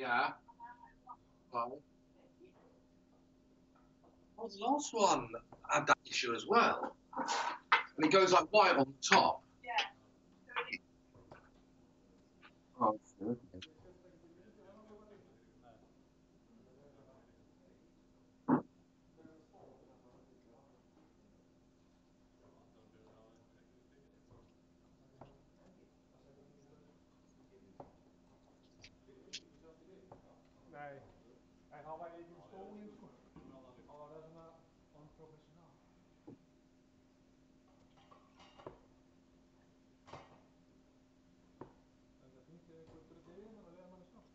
Yeah. Well, the last one had that issue as well. And it goes like white on the top. Oh, okay. Nee, hij gaat bij die stoel in. Oh, dat is een onprofessionaal. En dat niet cultureren, maar alleen maar de snap.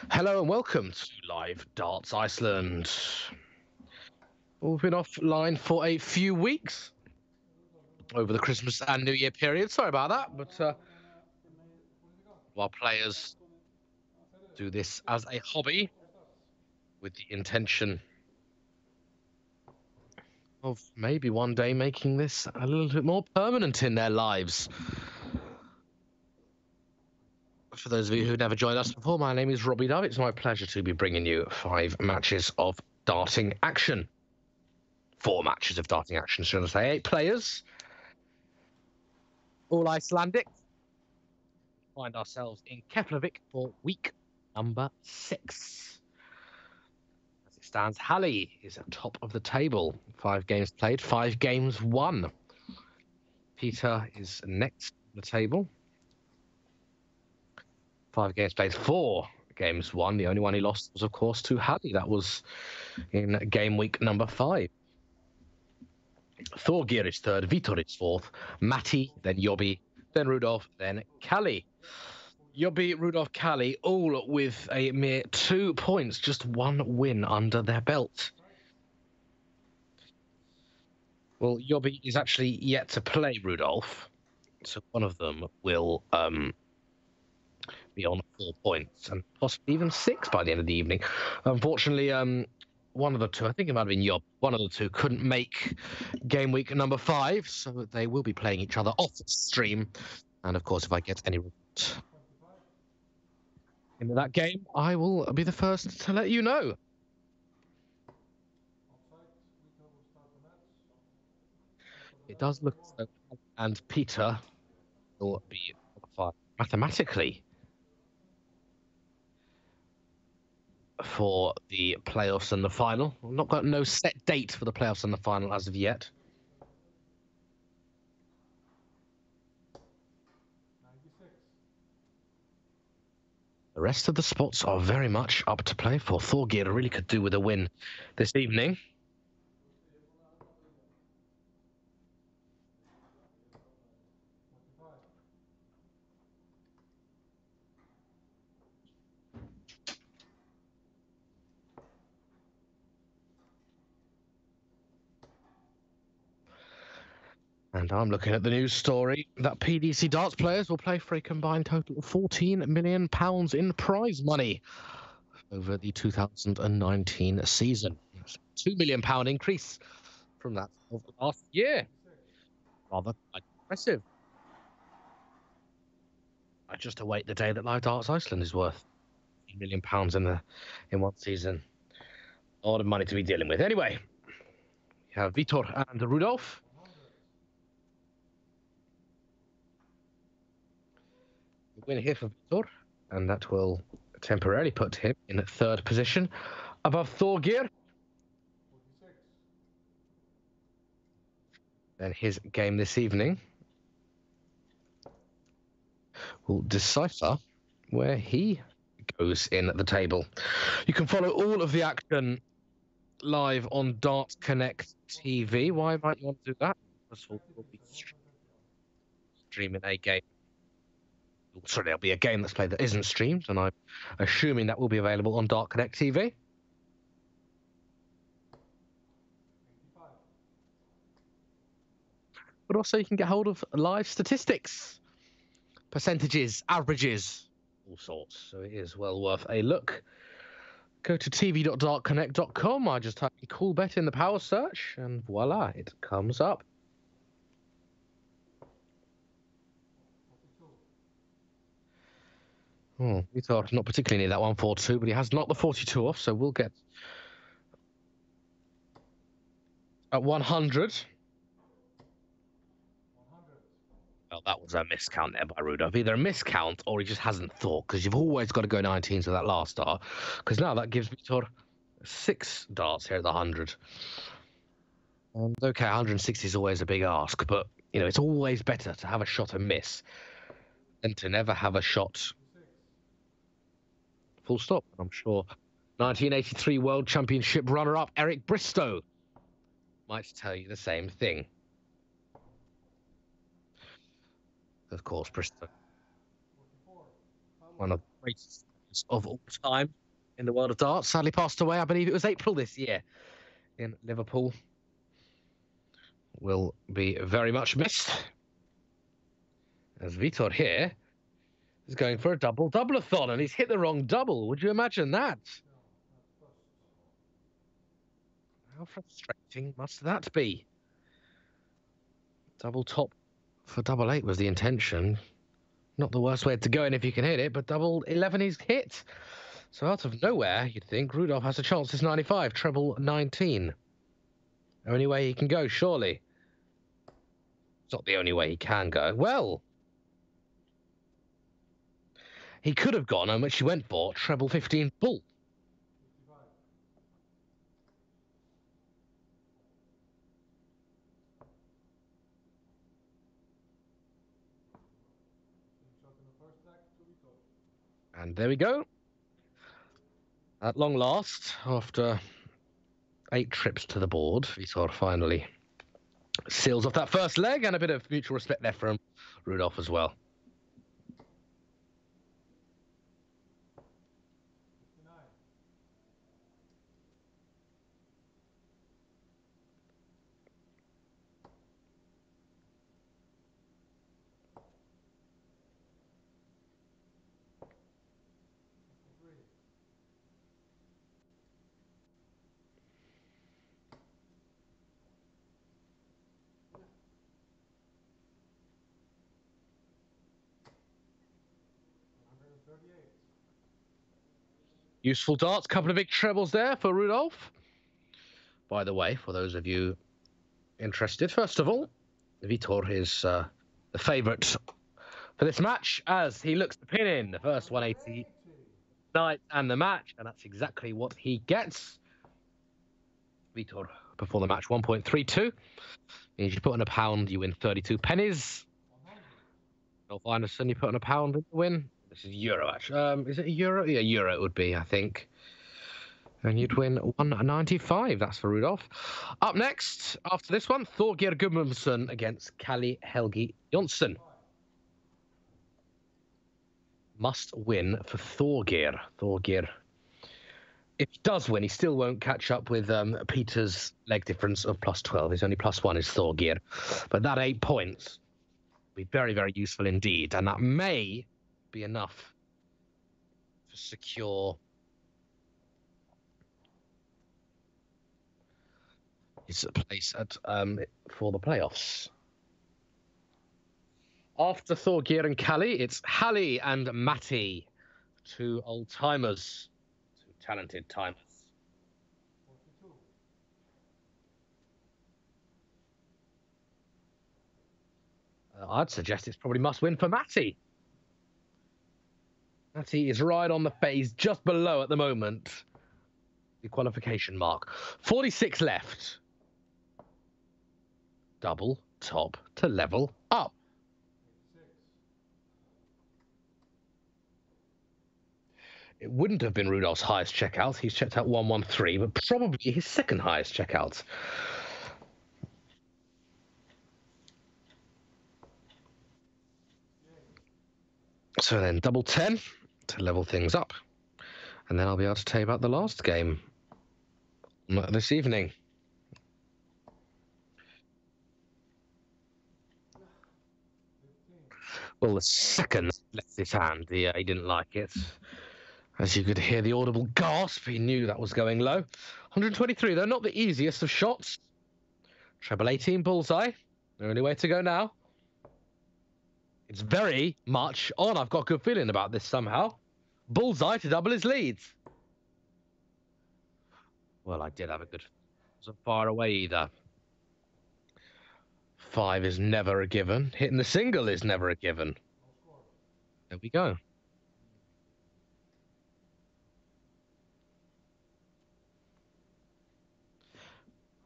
Hello and welcome to Live Darts Iceland. We've been offline for a few weeks over the Christmas and New Year period. Sorry about that, but while players do this as a hobby with the intention of maybe one day making this a little bit more permanent in their lives. For those of you who've never joined us before, my name is Robbie Dove. It's my pleasure to be bringing you 5 matches of darting action. 4 matches of darting action, should I say. 8 players, all Icelandic. Find ourselves in Keflavik for week number 6. As it stands, Hallie is at top of the table. 5 games played, 5 games won. Peter is next on the table. 5 games played, 4 games won. The only one he lost was, of course, to Hallie. That was in game week number 5. Thorgeir is third, Vitor is fourth, Matti, then Jobby, then Rudolf, then Callie. Jobby, Rudolf, Callie, all with a mere 2 points, just 1 win under their belt. Well, Jobby is actually yet to play Rudolf, so one of them will be on 4 points and possibly even 6 by the end of the evening. Unfortunately, one of the two, I think it might have been Job, one of the two couldn't make game week number 5, so they will be playing each other off stream. And of course, if I get any result into that game, I will be the first to let you know. It does look as though and Peter will be qualified mathematically for the playoffs and the final. We've not got no set date for the playoffs and the final as of yet. The rest of the spots are very much up to play for. Thorgeir really could do with a win this evening. And I'm looking at the news story that PDC darts players will play for a combined total of £14 million in prize money over the 2019 season. That's a £2 million increase from that of last year. Rather quite impressive. I just await the day that Live Darts Iceland is worth million in one season. A lot of money to be dealing with. Anyway, you have Vitor and Rudolf. Win here for Vitor, and that will temporarily put him in third position above Thorgeir. 46. Then his game this evening will decipher where he goes in the table. You can follow all of the action live on Dart Connect TV. Why might you want to do that? First of all, we'll be streaming a game. Sorry, there'll be a game that's played that isn't streamed, and I'm assuming that will be available on Dart Connect TV. 85. But also you can get hold of live statistics, percentages, averages, all sorts. So it is well worth a look. Go to tv.dartconnect.com. I just type in Coolbet in the power search, and voila, it comes up. 42. Oh, we thought not particularly near that 142, but he has knocked the 42 off, so we'll get at 100. 100. Well, that was a miscount there by Rudolf. Either a miscount or he just hasn't thought, because you've always got to go 19s with that last dart. Because now that gives Vitor 6 darts here at the 100. And okay, 160 is always a big ask, but you know it's always better to have a shot and miss than to never have a shot. 6. Full stop. I'm sure 1983 World Championship runner-up Eric Bristow might tell you the same thing. Of course, Bristow, 44. one of the greatest of all time in the world of darts, sadly passed away. I believe it was April this year in Liverpool. Will be very much missed. As Vitor here is going for a double-double-a-thon, and he's hit the wrong double. Would you imagine that? No, that's first. How frustrating must that be? Double top for double 8 was the intention. Not the worst way to go in if you can hit it, but double 11 is hit. So out of nowhere, you'd think Rudolf has a chance. It's 95, treble 19. Only way he can go, surely. It's not the only way he can go. Well, he could have gone, and which he went for, treble 15 bull. 55. Same shot in the first deck to Vitor. And there we go. At long last, after 8 trips to the board, Vitor finally seals off that first leg, and a bit of mutual respect there from Rudolf as well. 59. Useful darts, couple of big trebles there for Rudolf. By the way, for those of you interested, first of all, Vitor is the favourite for this match, as he looks to pin in the first 180 night and the match, and that's exactly what he gets. Vitor, before the match, 1.32. Means you put in £1, you win 32 pennies. 100. Rolf Anderson, you put in £1 and you win. This is euro, actually. Is it a euro? Yeah, euro it would be, I think. And you'd win 195. That's for Rudolf. Up next, after this one, Thorgeir Gudmundsson against Kalle Helgi Jonsson. Must win for Thorgeir. Thorgeir, if he does win, he still won't catch up with Peter's leg difference of plus 12. His only plus 1 is Thorgeir. But that 8 points will be very, very useful indeed. And that may be enough to secure his place at for the playoffs. After Thorgeir and Kalle, it's Halli and Matti. Two old timers. Two talented timers. 42. I'd suggest it's probably must win for Matty. Matty is right on the phase, just below at the moment. The qualification mark. 46 left. Double top to level up. 86. It wouldn't have been Rudolph's highest checkout. He's checked out 113, but probably his second highest checkout. So then double 10 to level things up. And then I'll be able to tell you about the last game this evening. Well, the second left his hand. Yeah, he didn't like it. As you could hear the audible gasp, he knew that was going low. 123, though, not the easiest of shots. Treble 18 bullseye. The only way to go now. It's very much on. I've got a good feeling about this somehow. Bullseye to double his leads. Well, I did have a good... wasn't far away either. 5 is never a given. Hitting the single is never a given. There we go.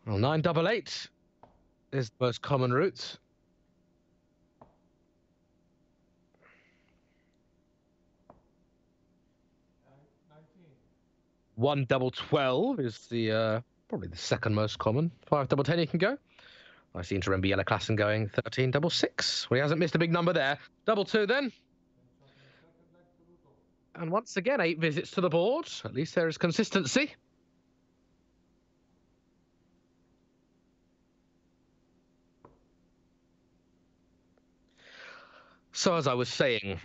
Well, 988 is the most common route. 1 double 12 is the probably the second most common. 5 double 10 you can go. I seem to remember Yellow Klassen going 13 double 6. Well, he hasn't missed a big number there. Double 2 then. And once again, 8 visits to the board. At least there is consistency. So as I was saying,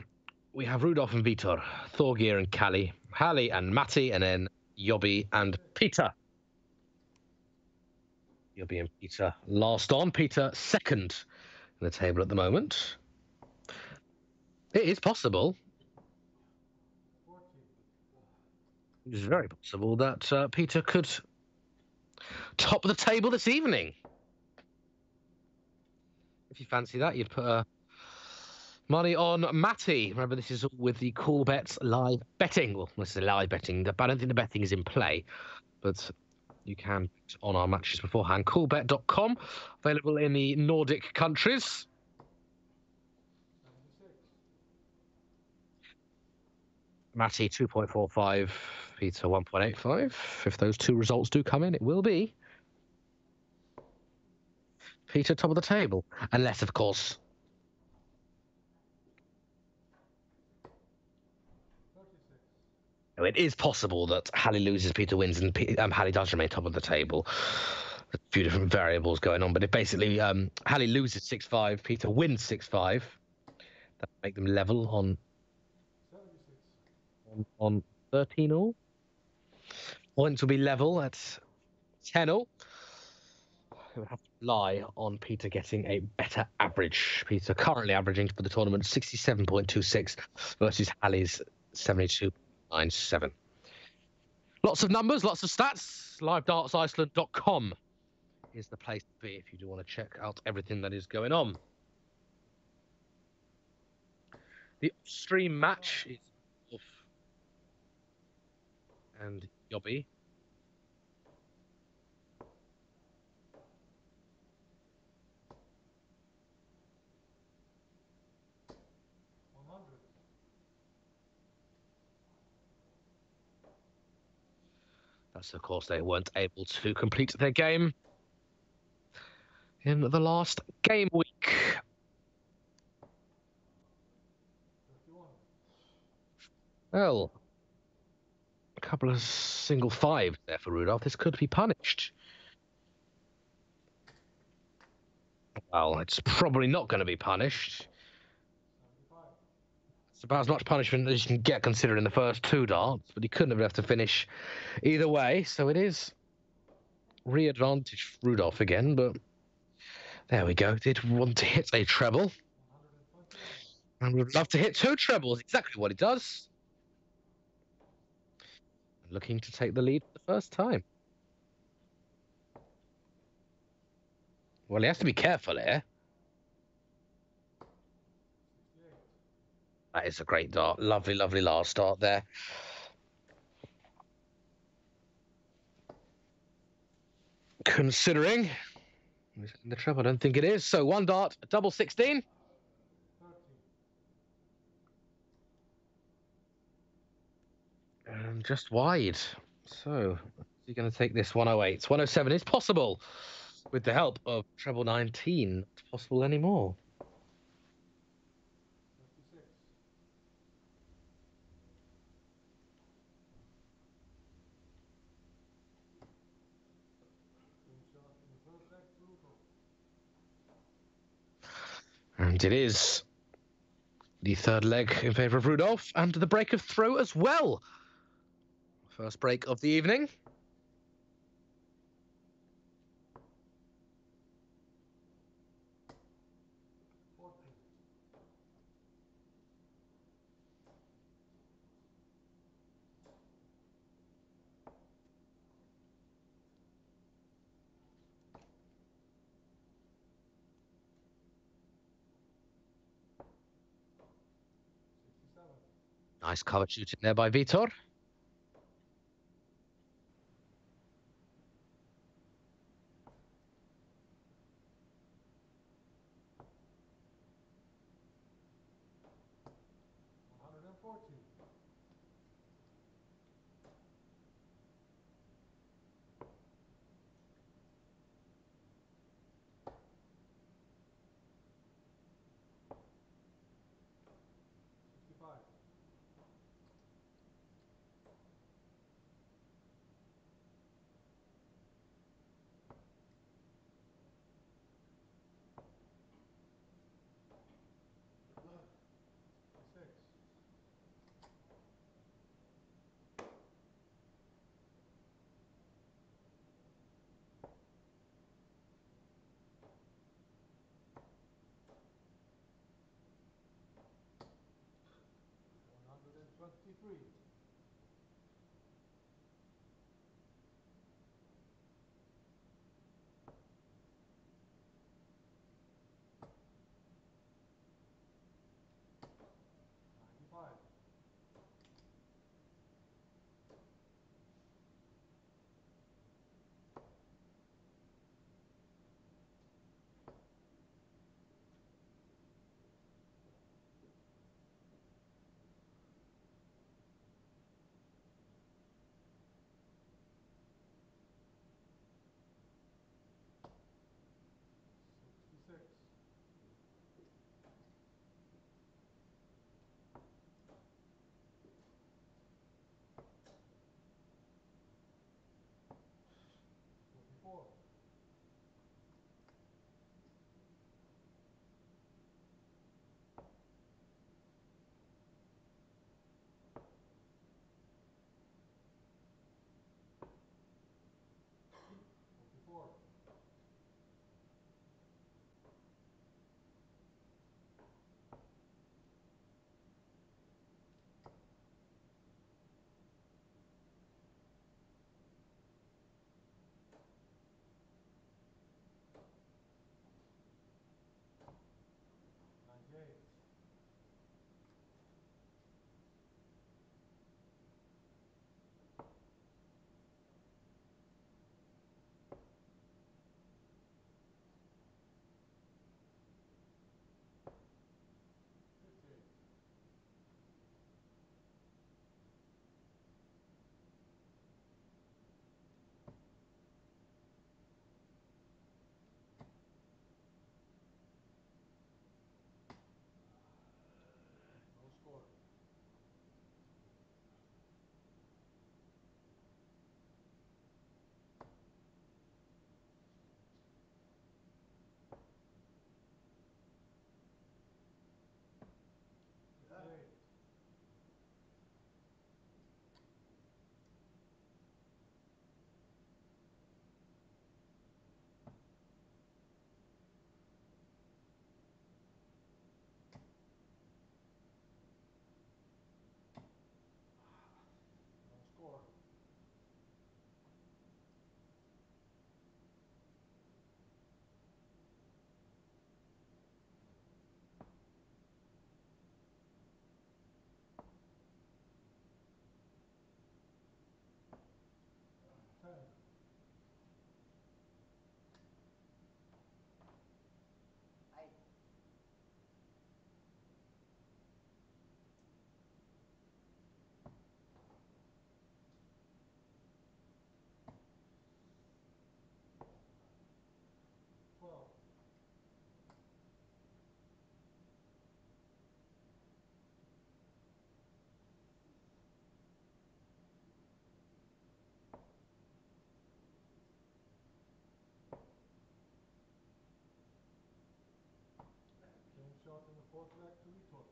we have Rudolph and Vitor, Thorgeir and Callie, Hallie and Matty, and then Yobby and Peter. Yobby and Peter last on. Peter second in the table at the moment. It is possible. It is very possible that Peter could top the table this evening. If you fancy that, you'd put money on Matty. Remember, this is with the Cool Bets live betting. Well, this is live betting. I don't think the betting is in play, but you can bet on our matches beforehand. Coolbet.com, available in the Nordic countries. Matty 2.45, Peter 1.85. If those two results do come in, it will be Peter top of the table, unless, of course, it is possible that Hallie loses, Peter wins, and Hallie does remain top of the table. There's a few different variables going on, but if basically Hallie loses 6-5, Peter wins 6-5, that make them level on 13 all. Points will be level at 10 all. It would have to rely on Peter getting a better average. Peter currently averaging for the tournament 67.26 versus Hallie's 72.97. Lots of numbers, lots of stats. LiveDartsIceland.com is the place to be if you do want to check out everything that is going on. The stream match is Wolf and Yobby. That's, of course, they weren't able to complete their game in the last game week. Well, a couple of single fives there for Rudolph. This could be punished. Well, it's probably not going to be punished. It's about as much punishment as you can get considering the first two darts, but he couldn't have left to finish either way, so it is re-advantage Rudolph again, but there we go. Did want to hit a treble. And would love to hit two trebles, exactly what he does. looking to take the lead for the first time. Well, he has to be careful here. 68. That is a great dart. Lovely, lovely last dart there. Considering is it in the treble, I don't think it is. So one dart, a double 16. 30. And just wide. So, is he going to take this 108? 107 is possible with the help of treble 19. Not possible anymore. 36. Game shot in the first leg, brutal. And it is the third leg in favour of Rudolph, and the break of throw as well. First break of the evening. 40. Nice cover shooting there by Vitor. Twenty-three. Fourth leg to each one.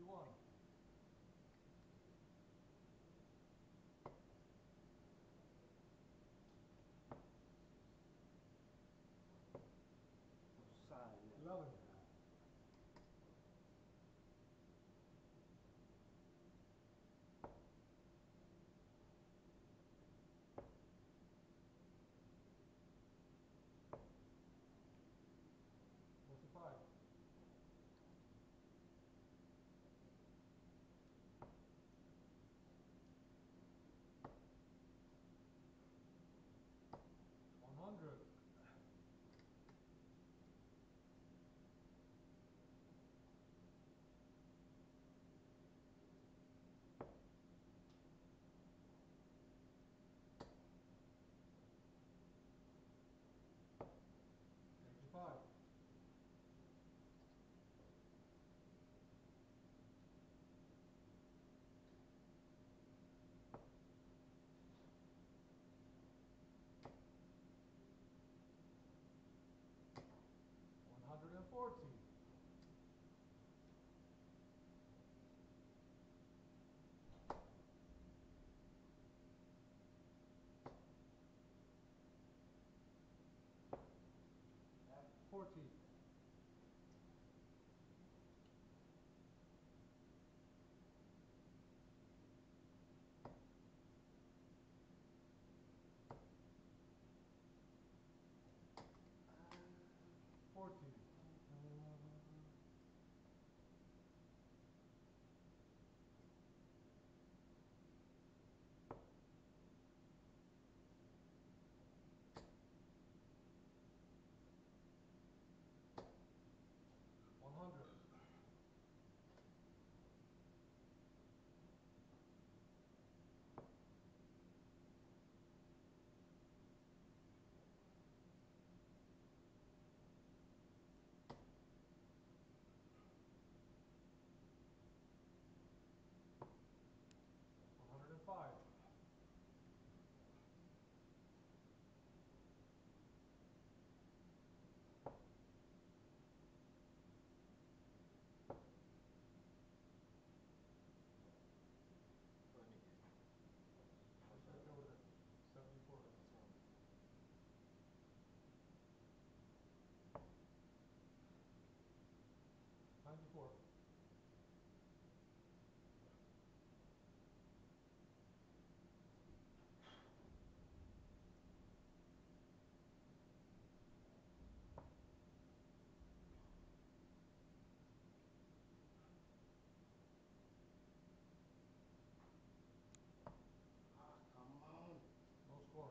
One. Side. 11. Five. 100. 85. 140. 40. 40. 100. 105. 74. 94. 4.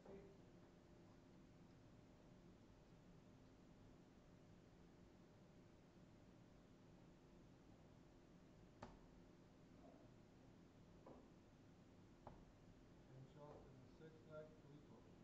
60. Ten shot and a six flag, 3 caution.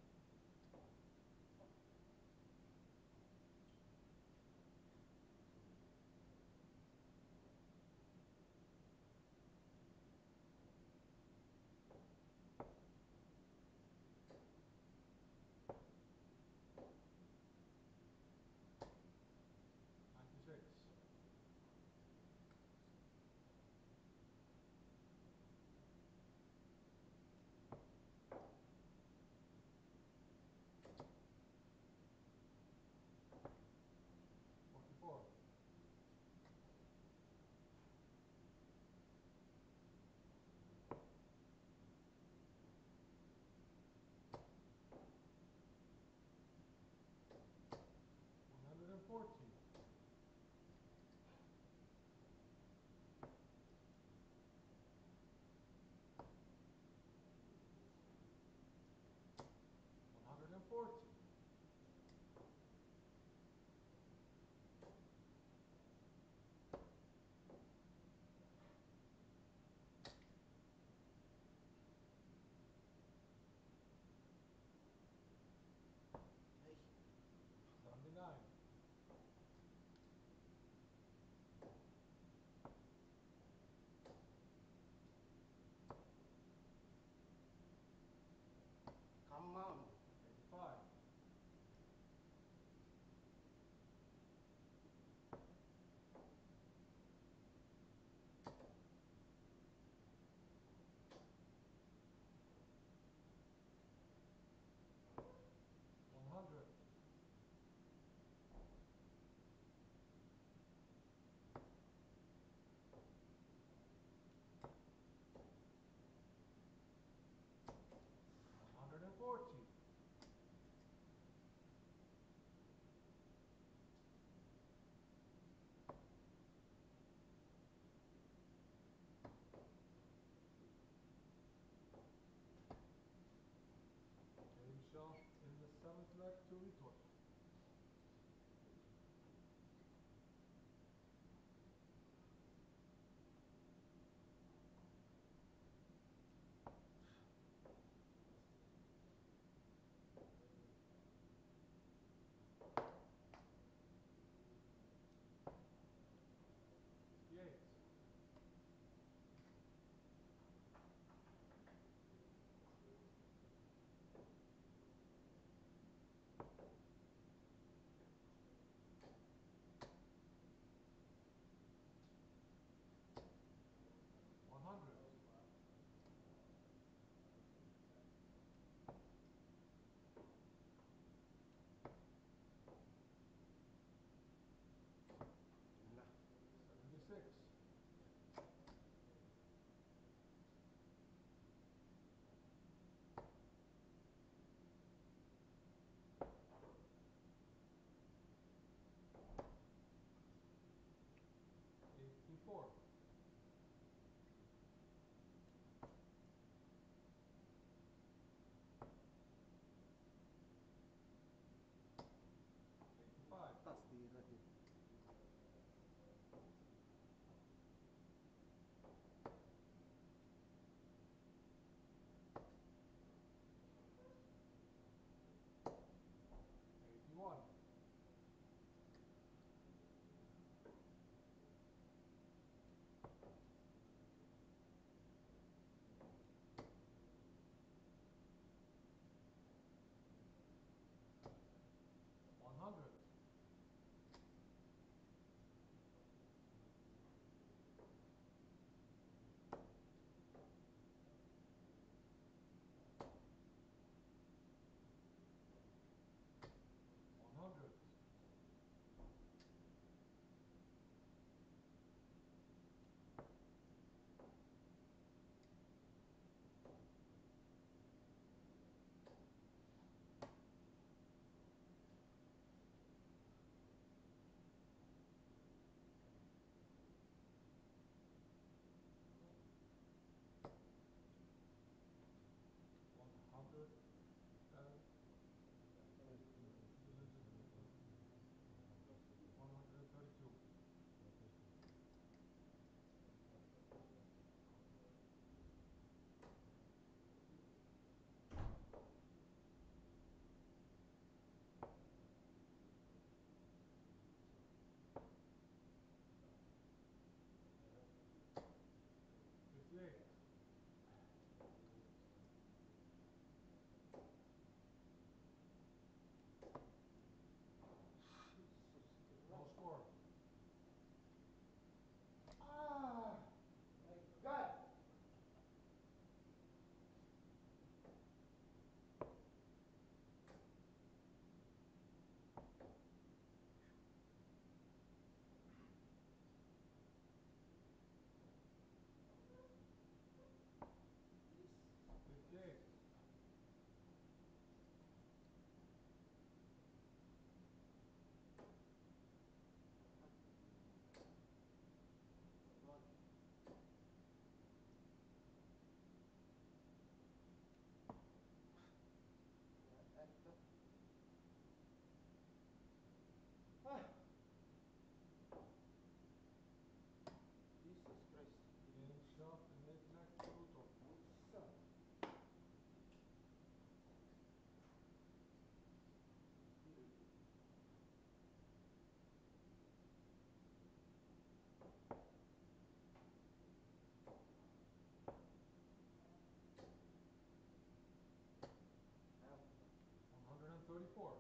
34.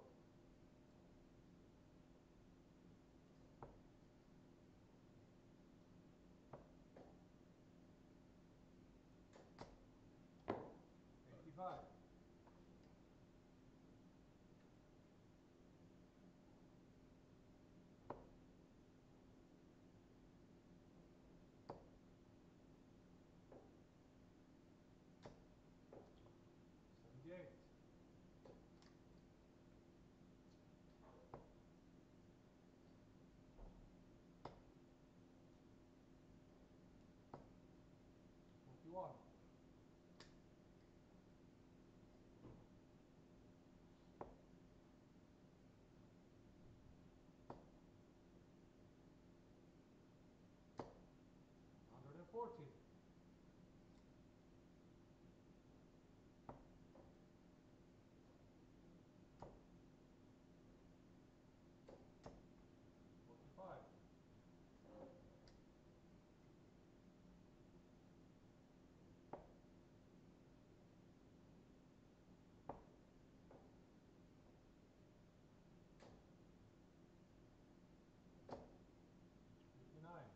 85. 78. 41. 140. 45. 59.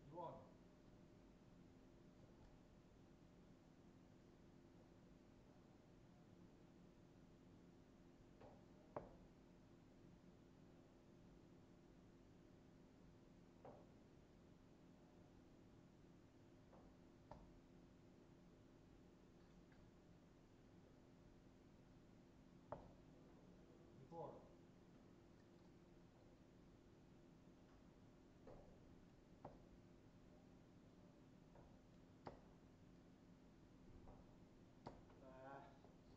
51. 54.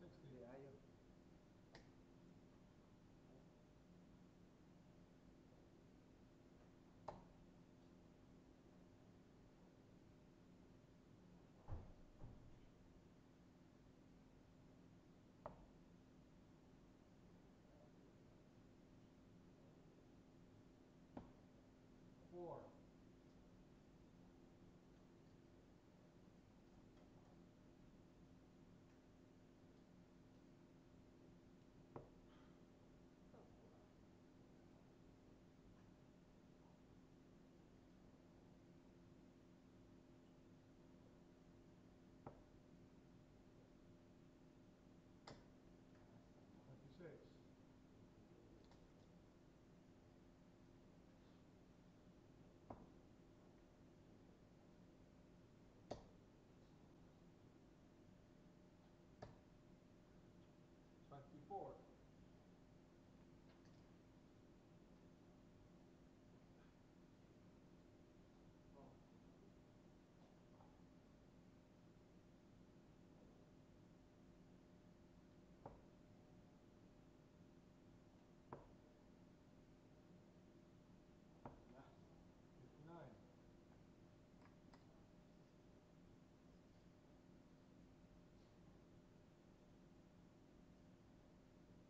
60. 4. 26. 24. 59. 60.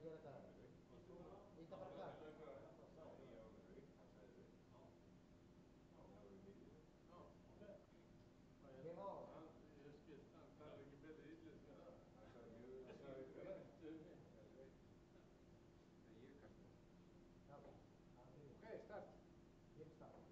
Oké, start. Jim start.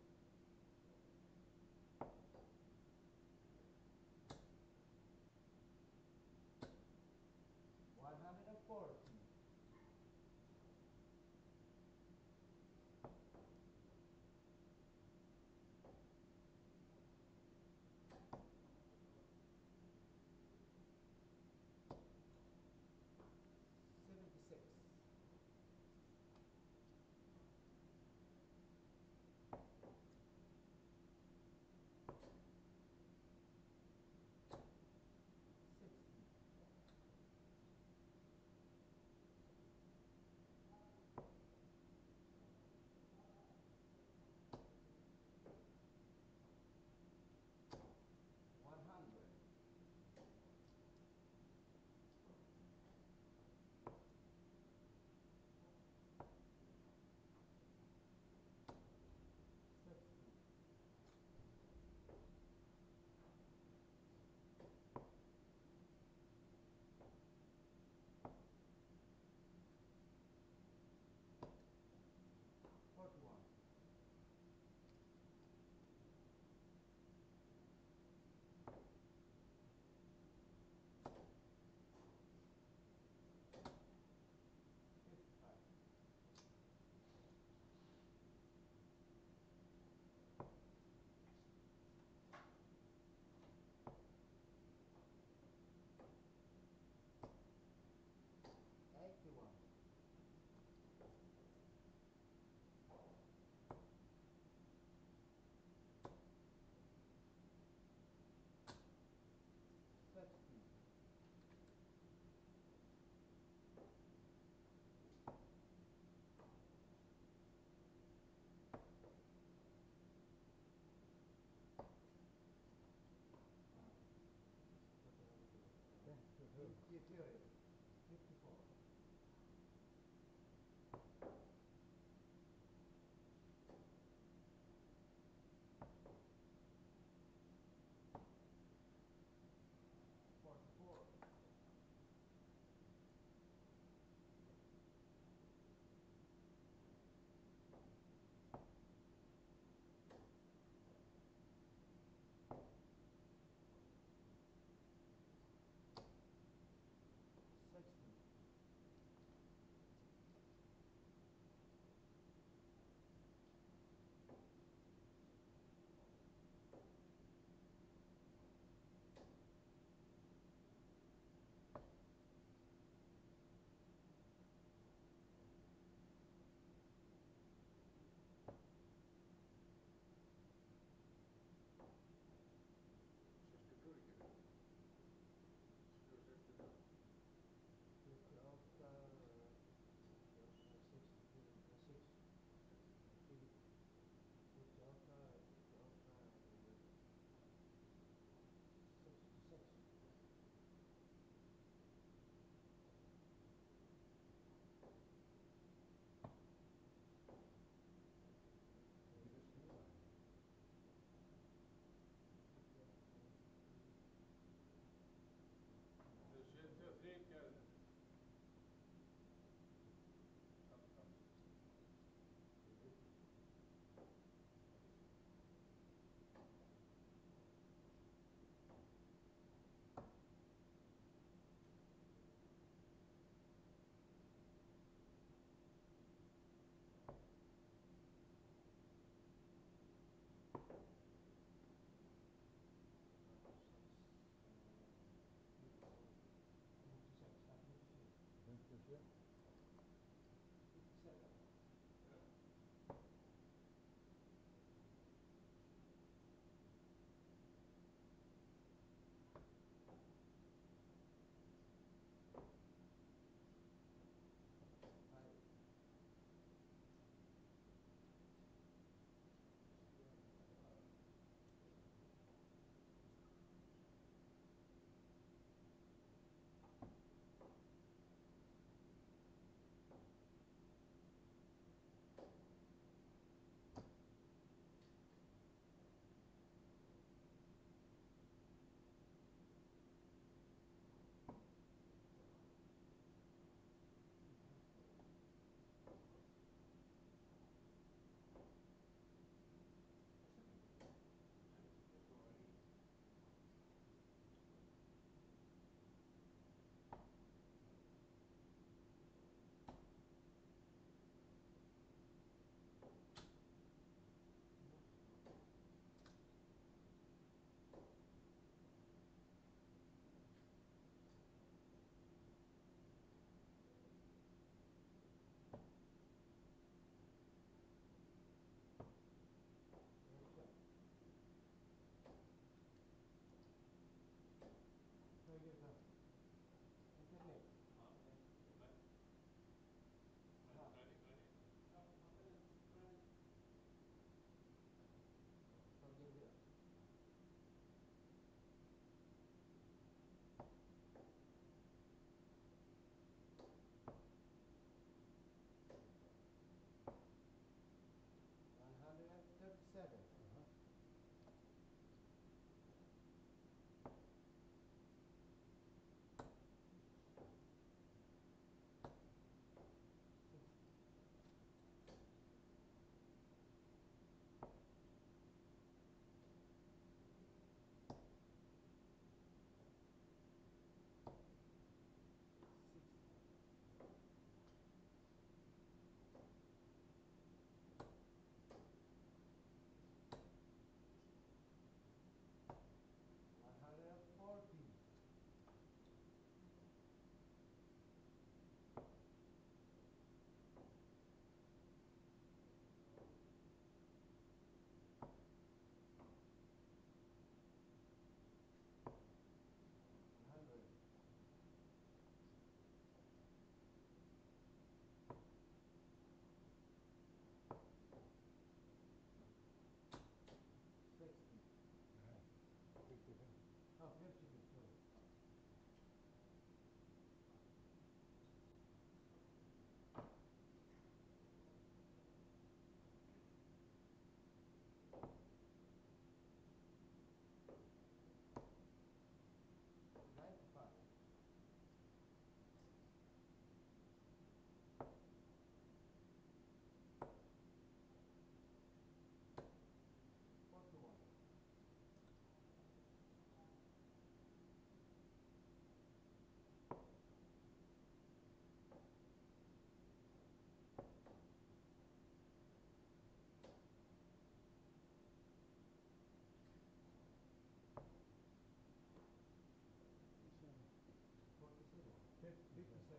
56.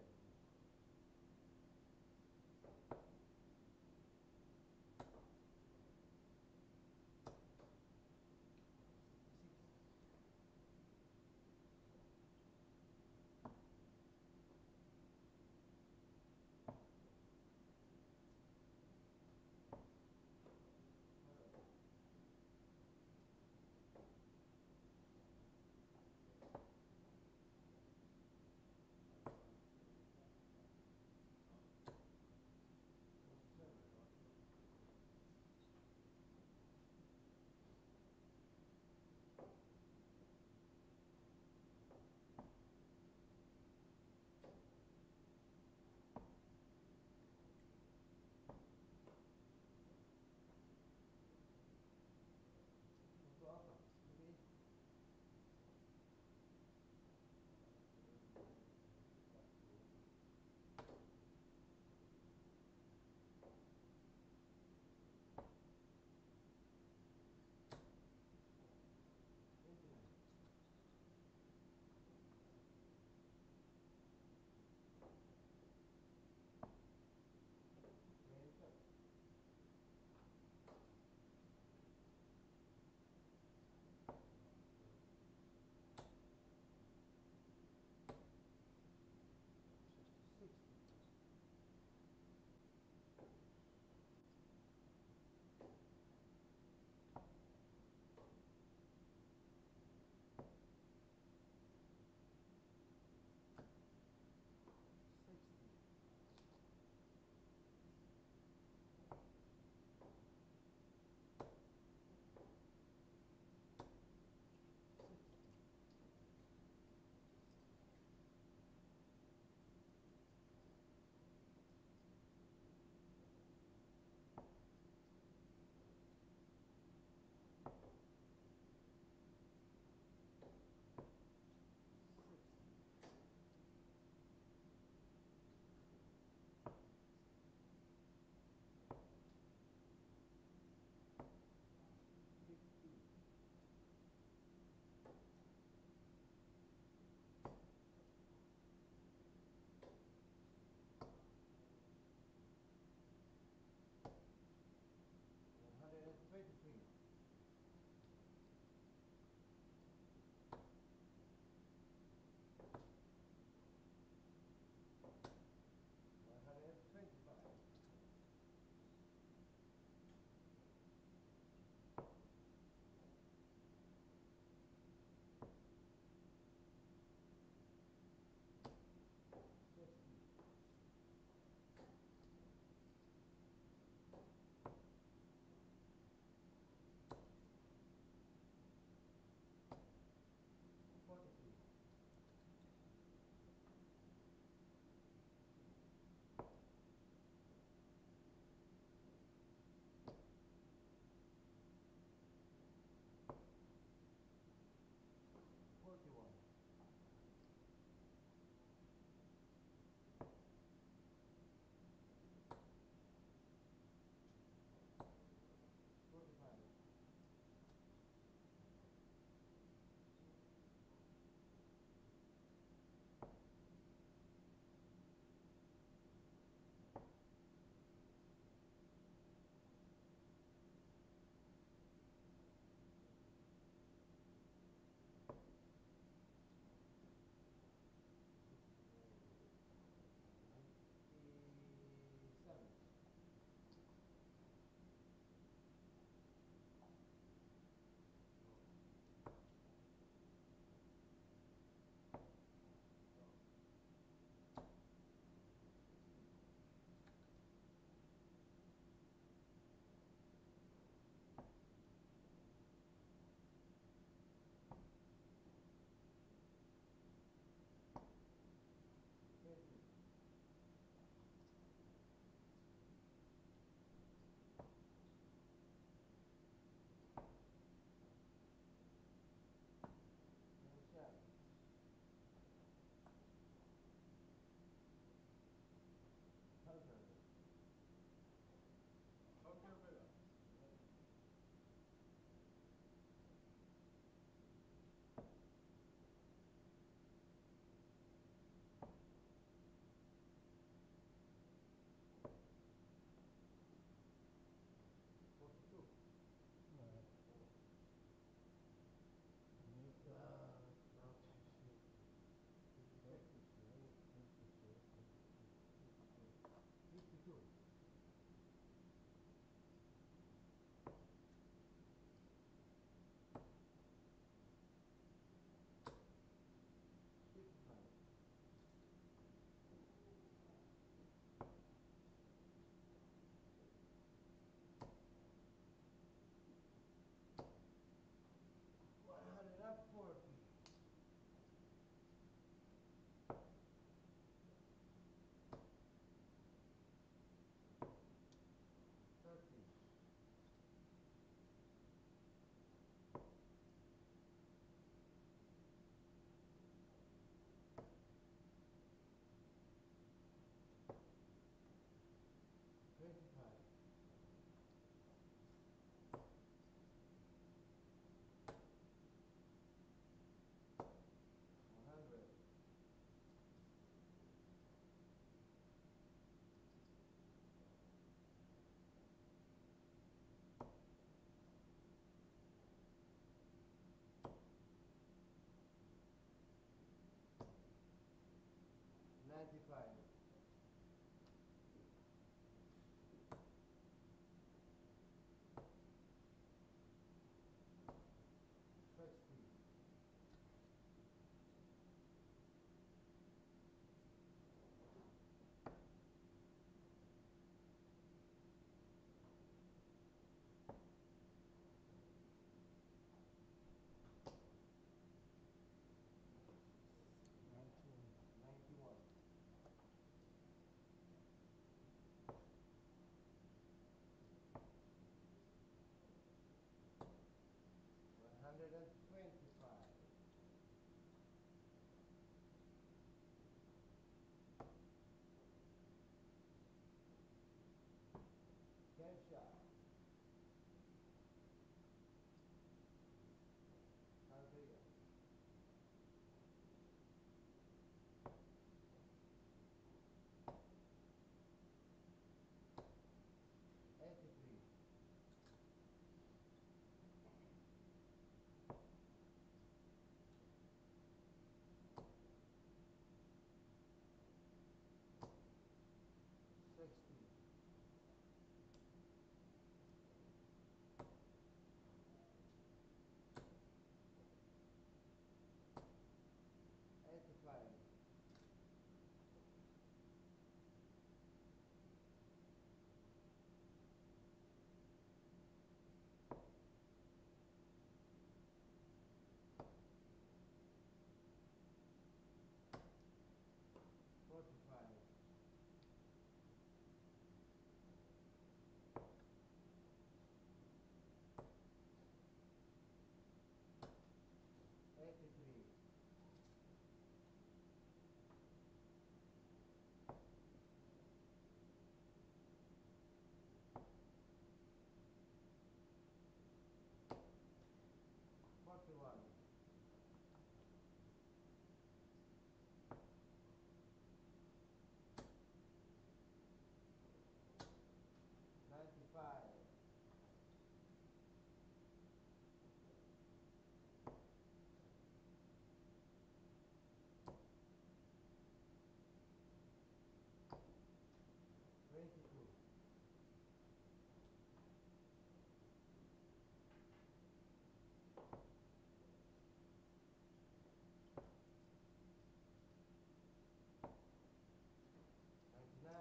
95. 60. 91. 125. 10 shot. Sangria. 83. 60. 85. 45. 83. 41. 95. 22. 99.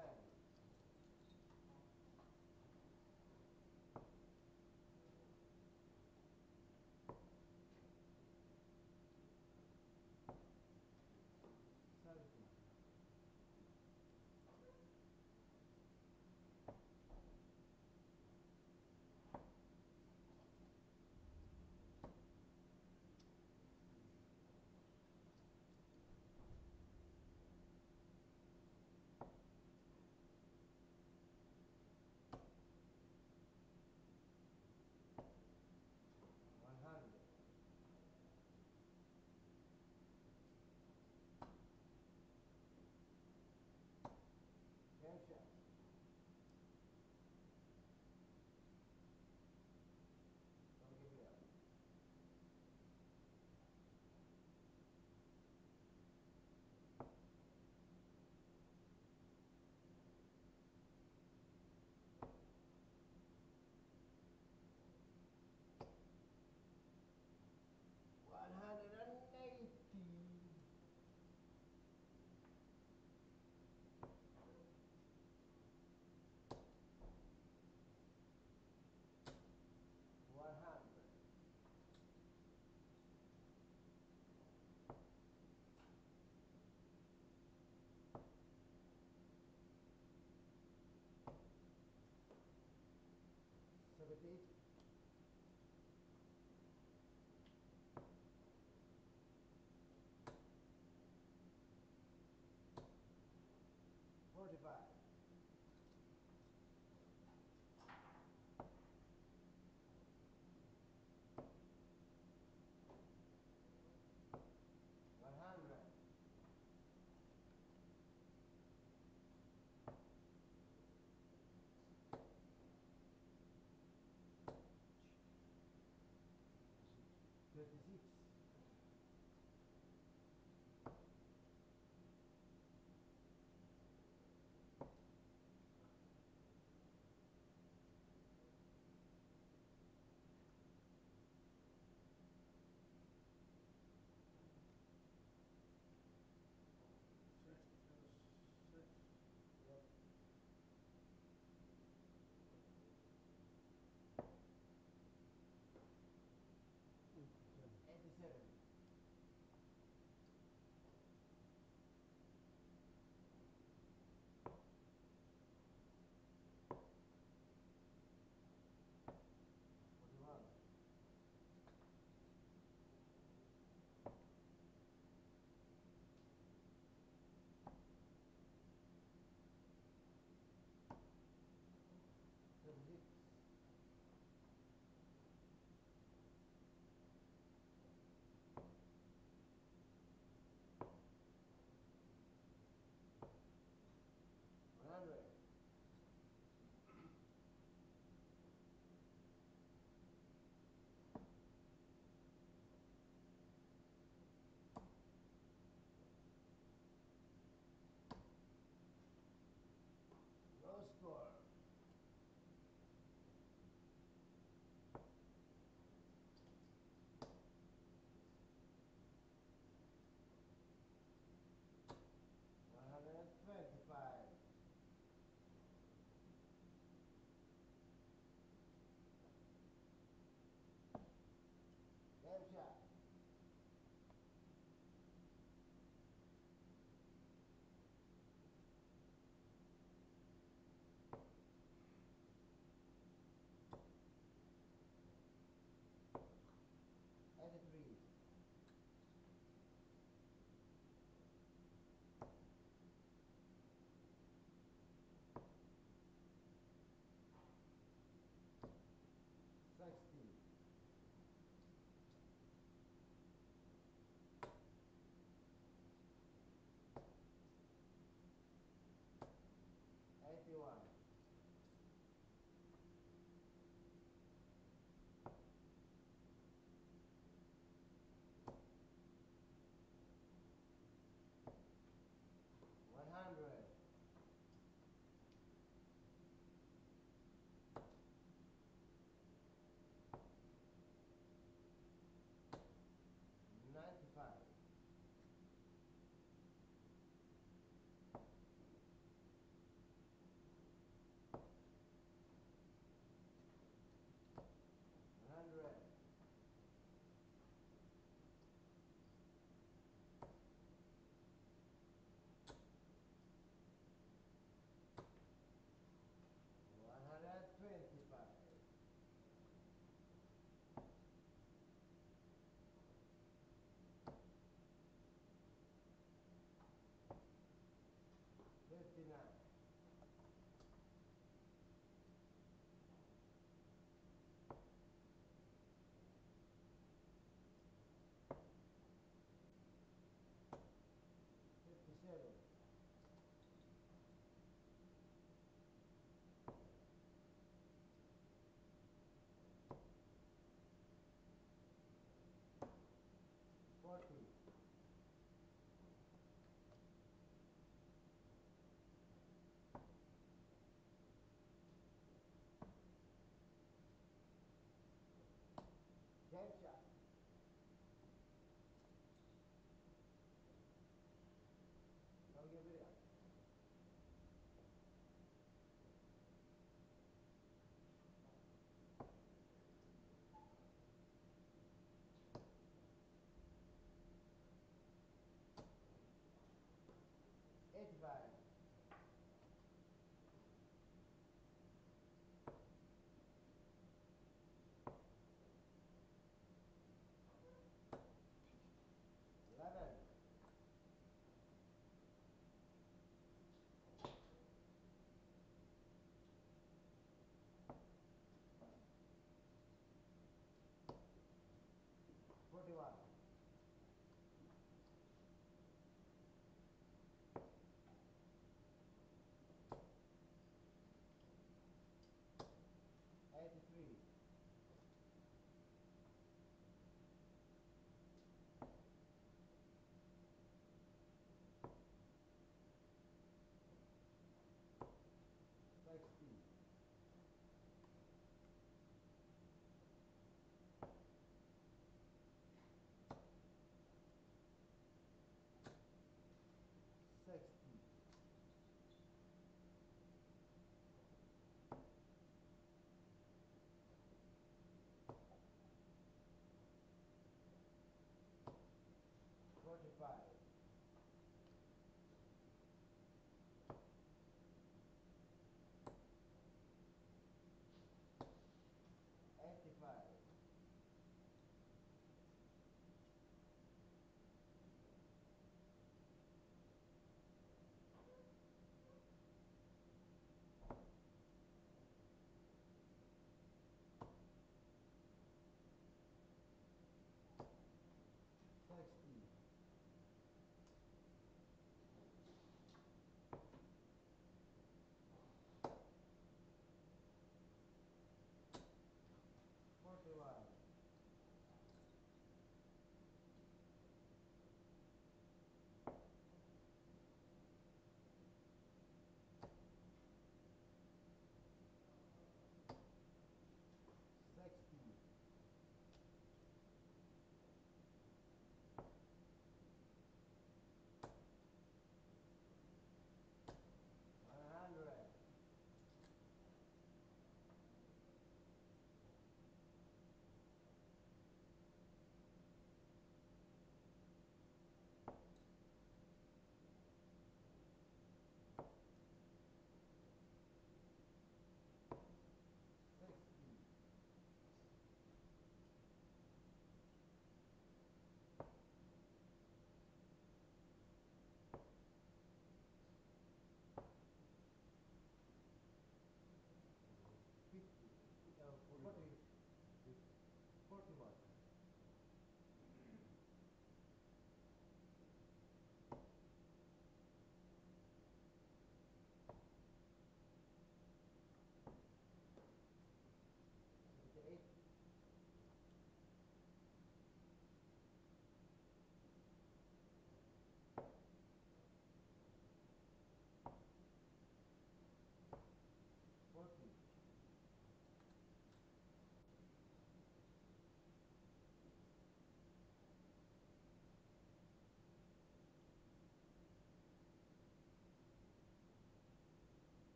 70. 100. 10 shots. Don't give it up. 180. 100. 70. 45. 100. 36. 36. 39. 57. 40.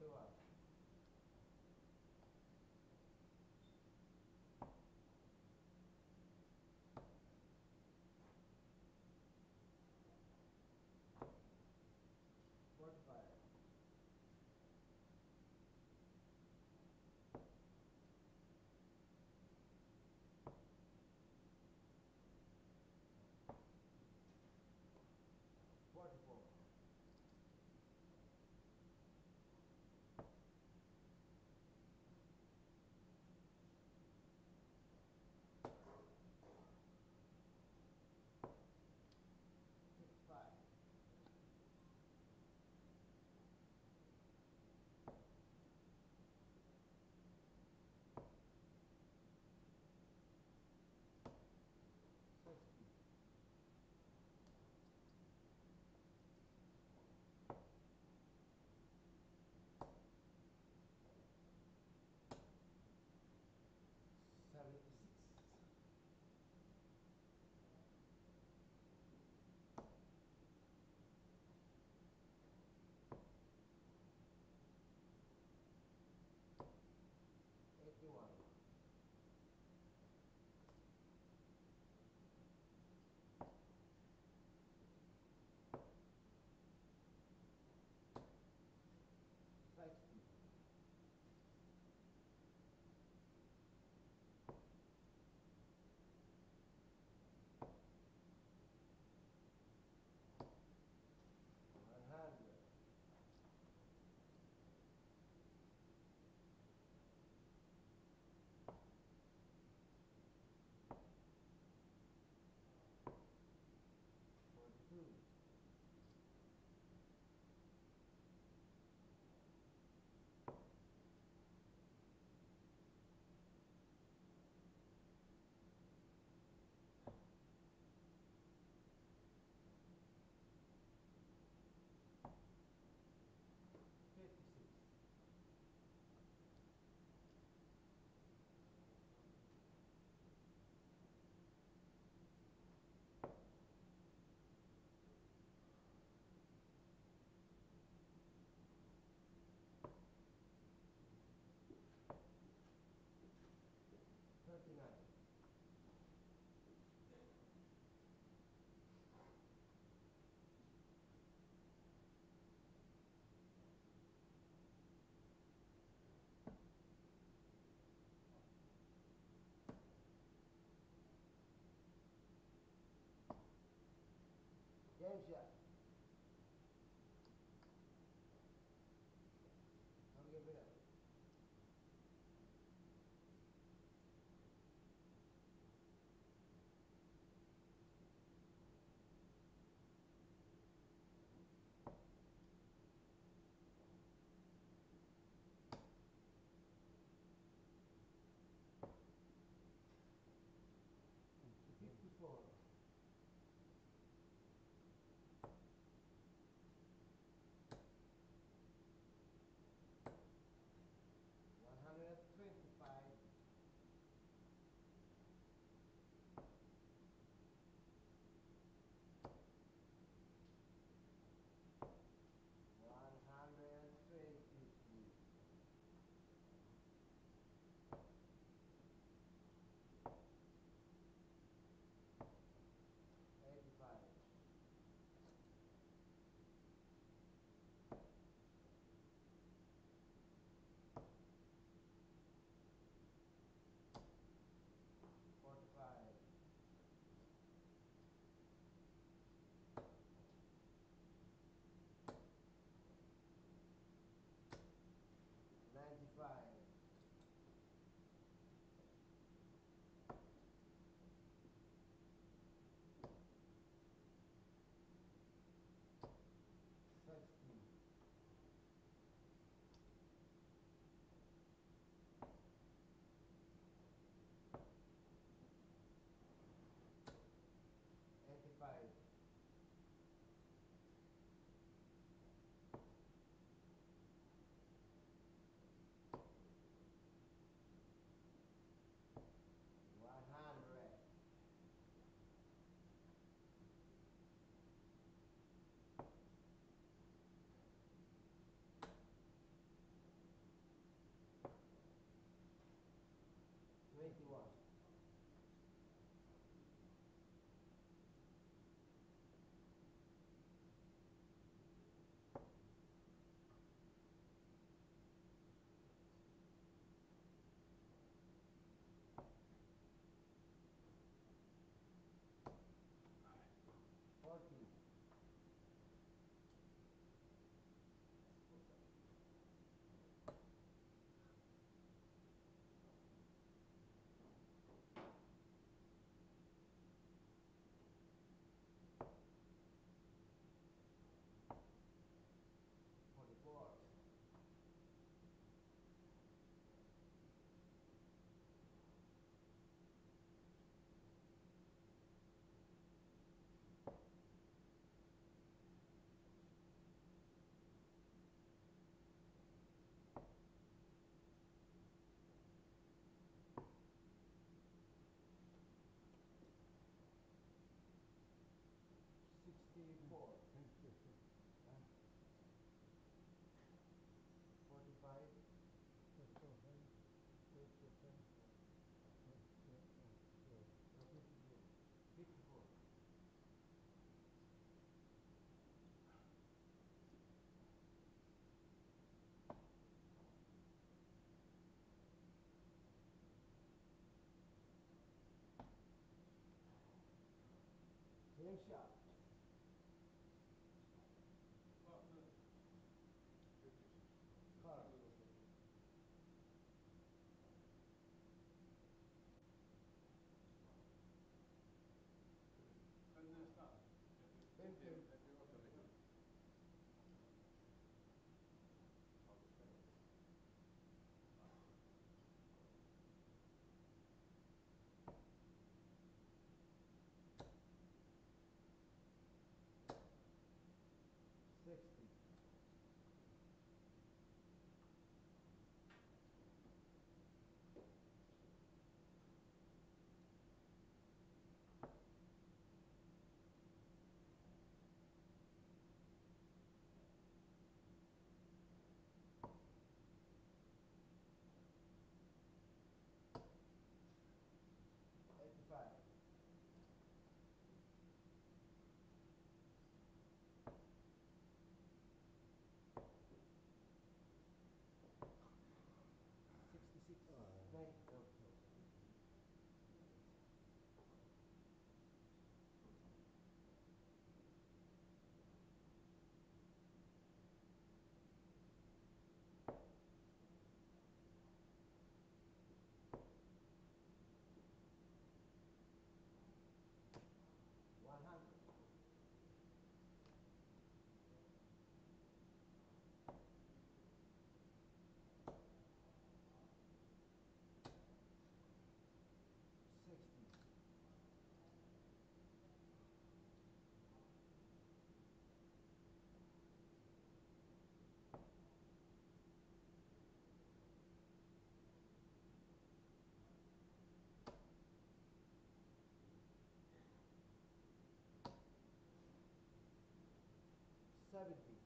41. 45. 44. 55. 60. 76. 81. 60. 100. 42. 56. 39. game shot. Don't give it up. 54. 125. 123. Hemshot. Carl. Hvernig er staðan? Fimm. Þetta er óttalega. 60. 85. 66. Nej, no. 100. 60. 70. 41.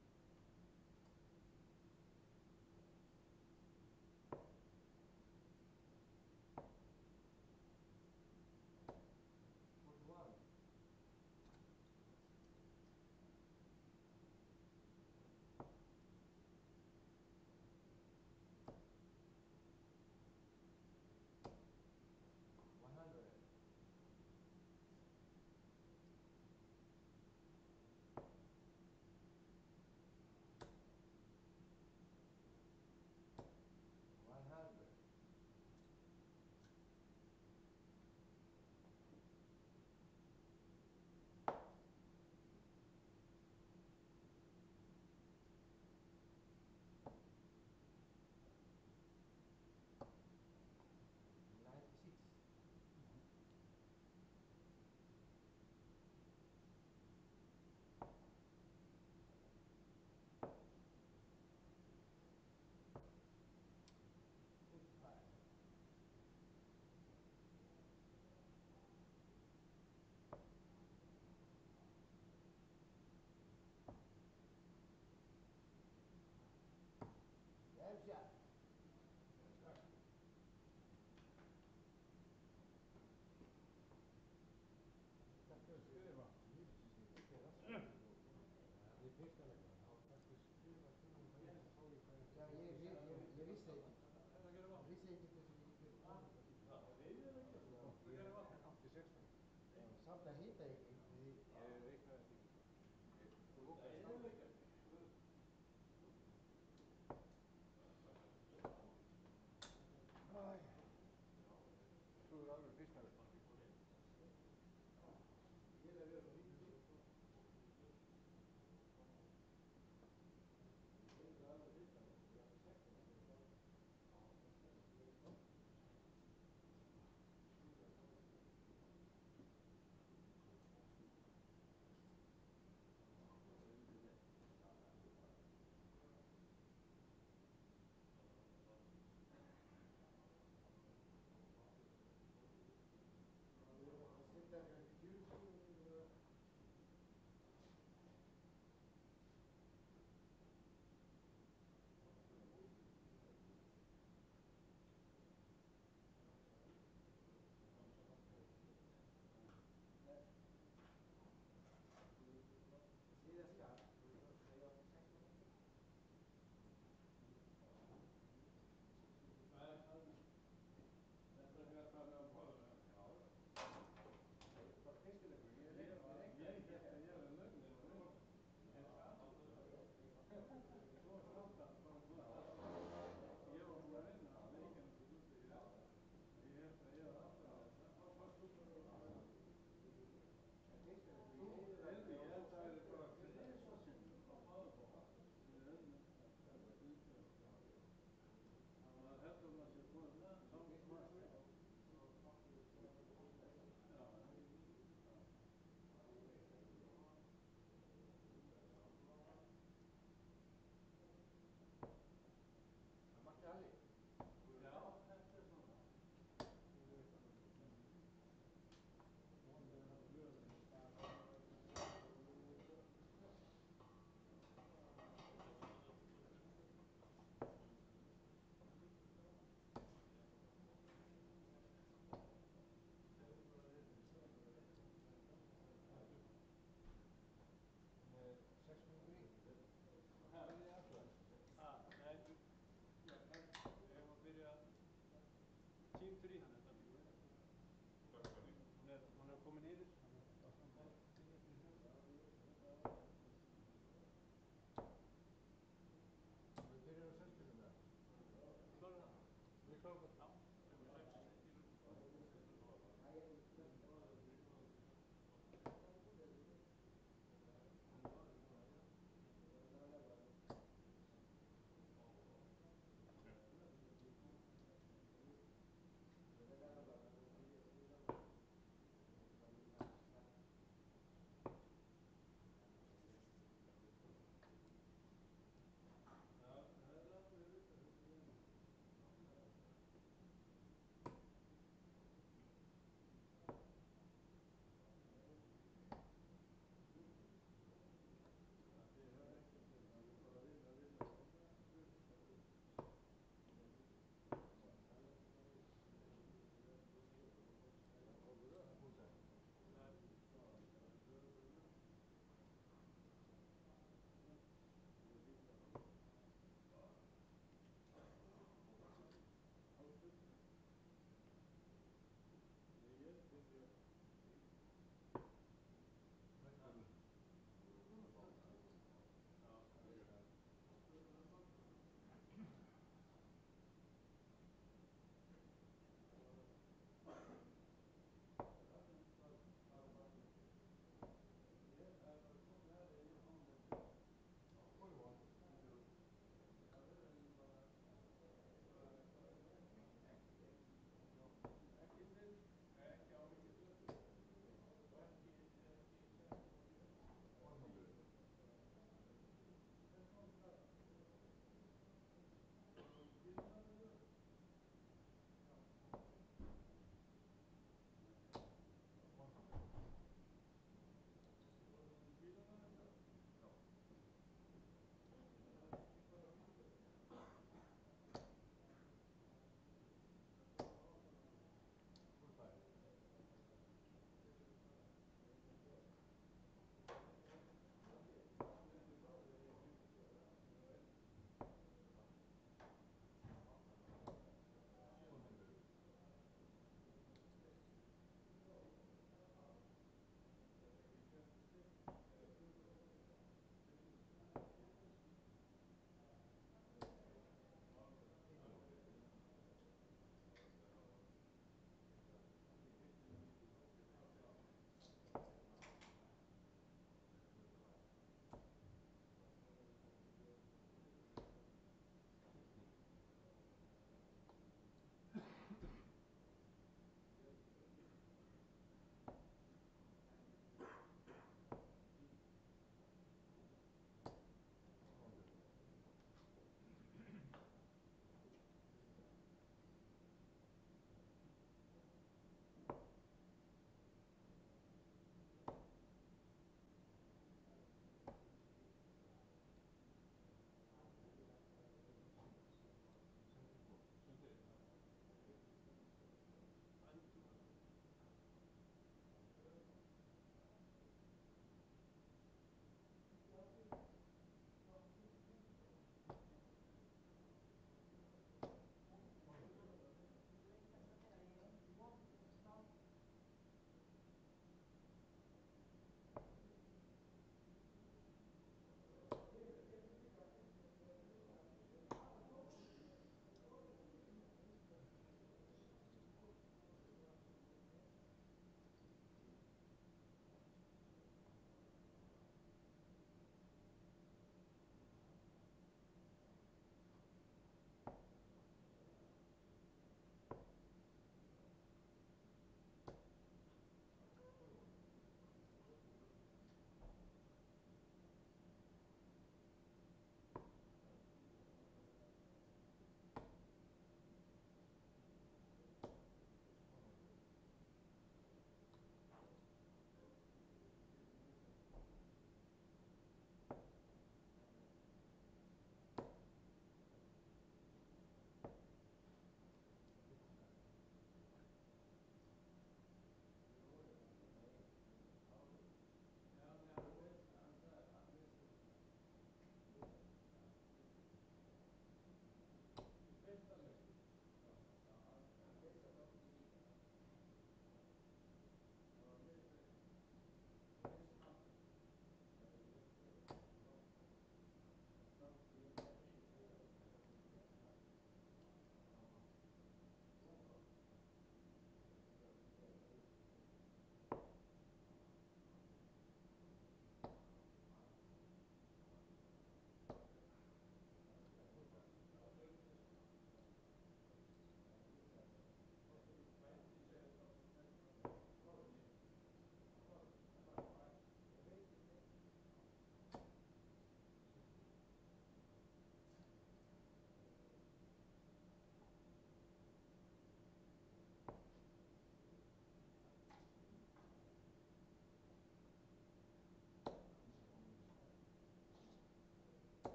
100. 100. 96. 55. 100. Skrifa. Ég pískalega. Já, ég vissi ekki. Ég vissi ekki hversu mikið fyrir konur. Samt að hita ekki. Ég reiknaði ekki. Þú lókaði staflega. Þú er alveg fyrsta veginn.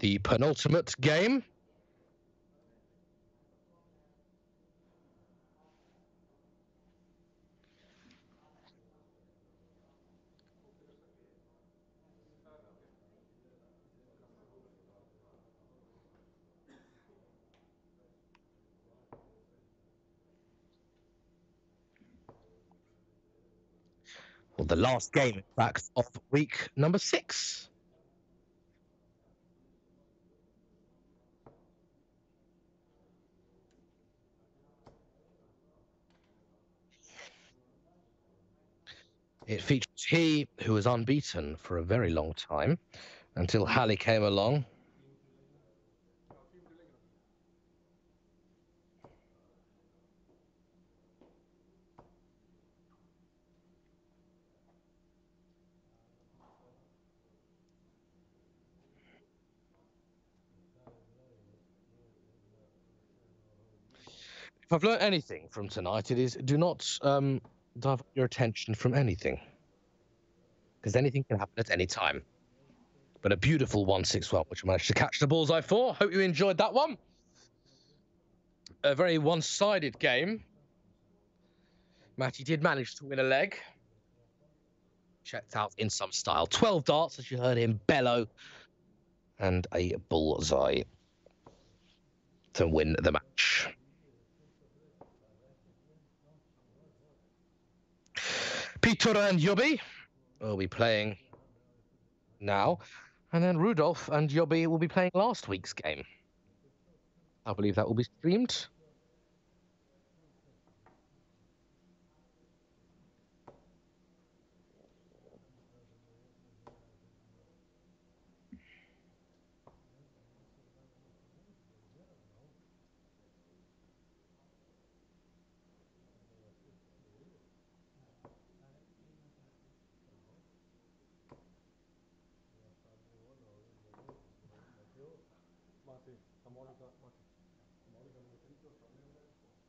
the penultimate game. Well, the last game, in fact, of week number 6. It features he who was unbeaten for a very long time until Hallie came along. If I've learned anything from tonight, it is do not divert your attention from anything, because anything can happen at any time. But a beautiful 161, which I managed to catch the bullseye for. Hope you enjoyed that one. A very one-sided game. Matty did manage to win a leg. Checked out in some style. 12 darts, as you heard him bellow, and a bullseye to win the match. Peter and Yobby will be playing now, and then Rudolph and Yobby will be playing last week's game. I believe that will be streamed. Mati, Monika, Mati. Monika moet er niet door komen.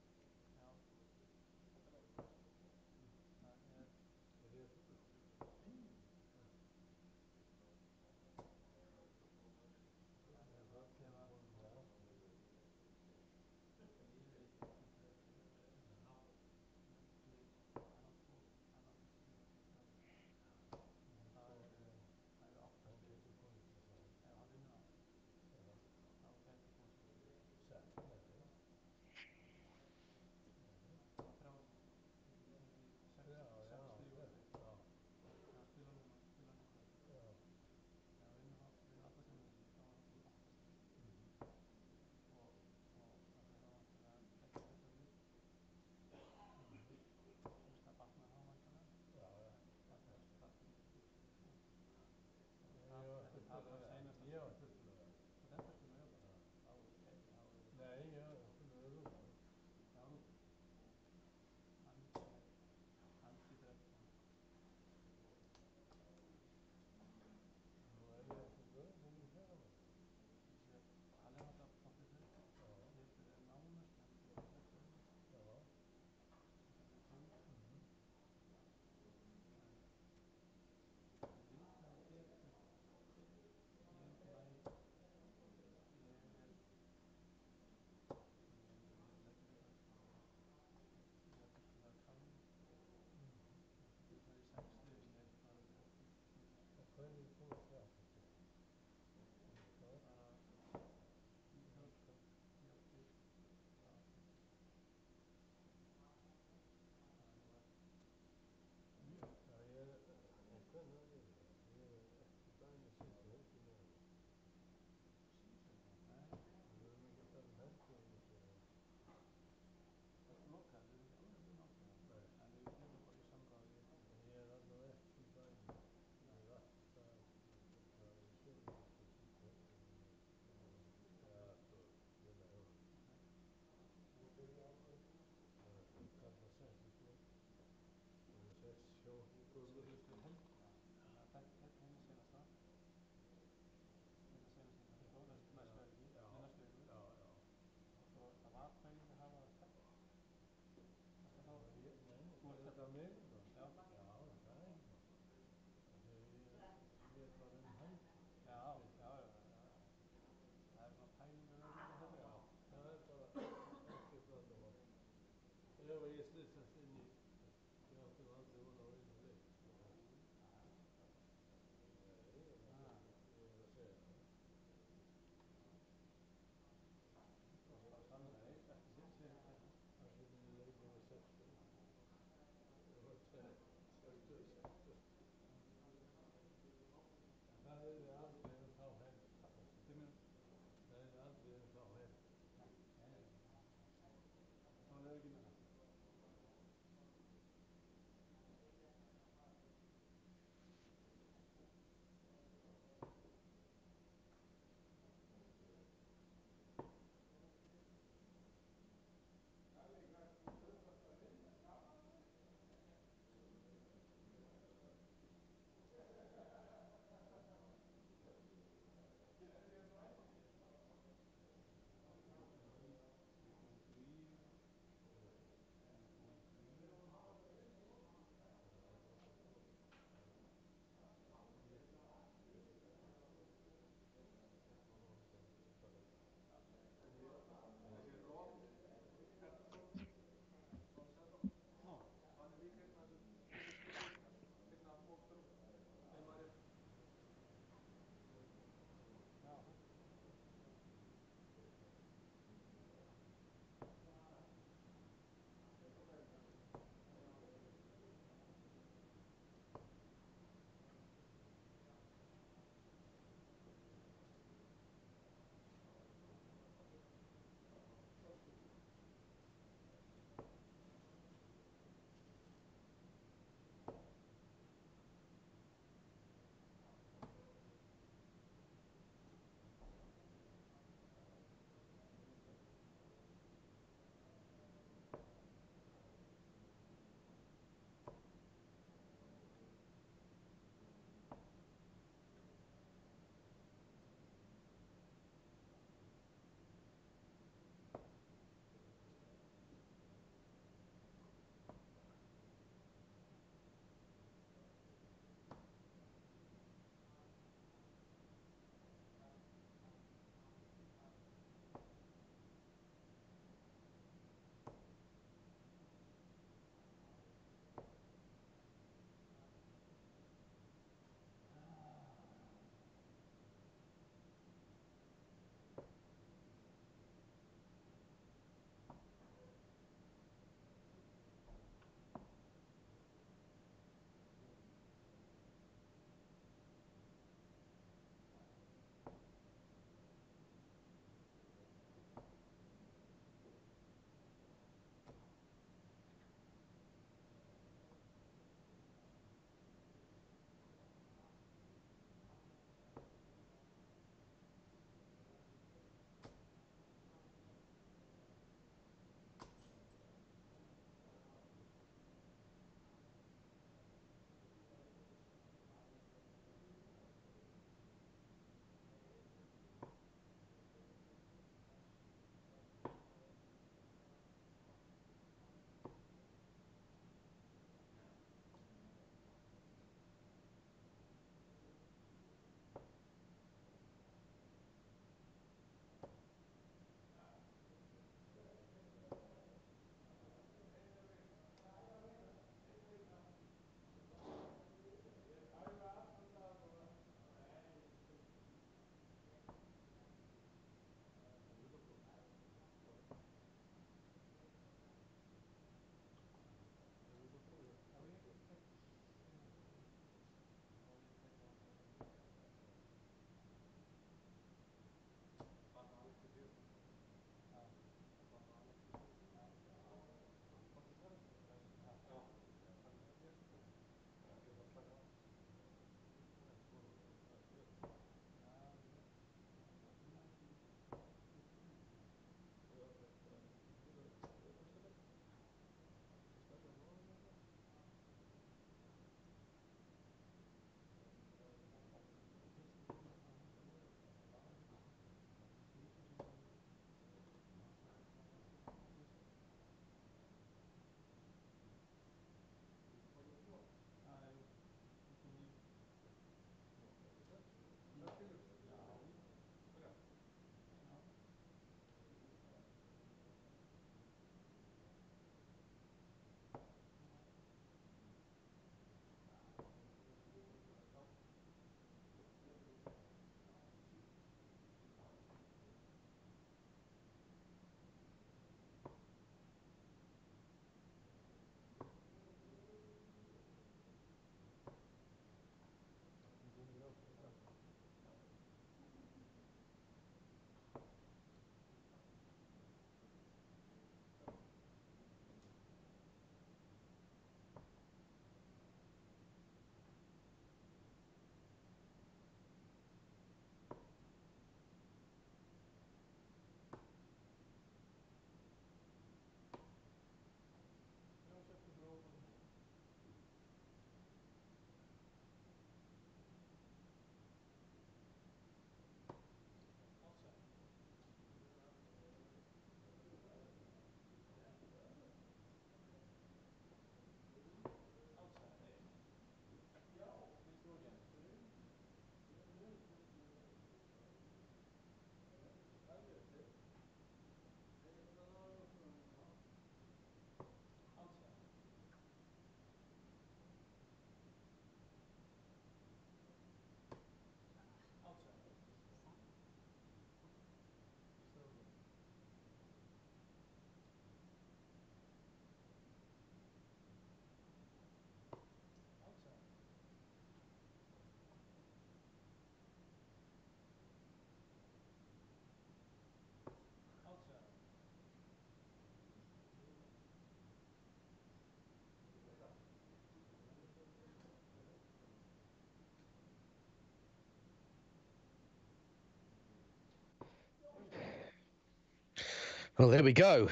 Well, there we go.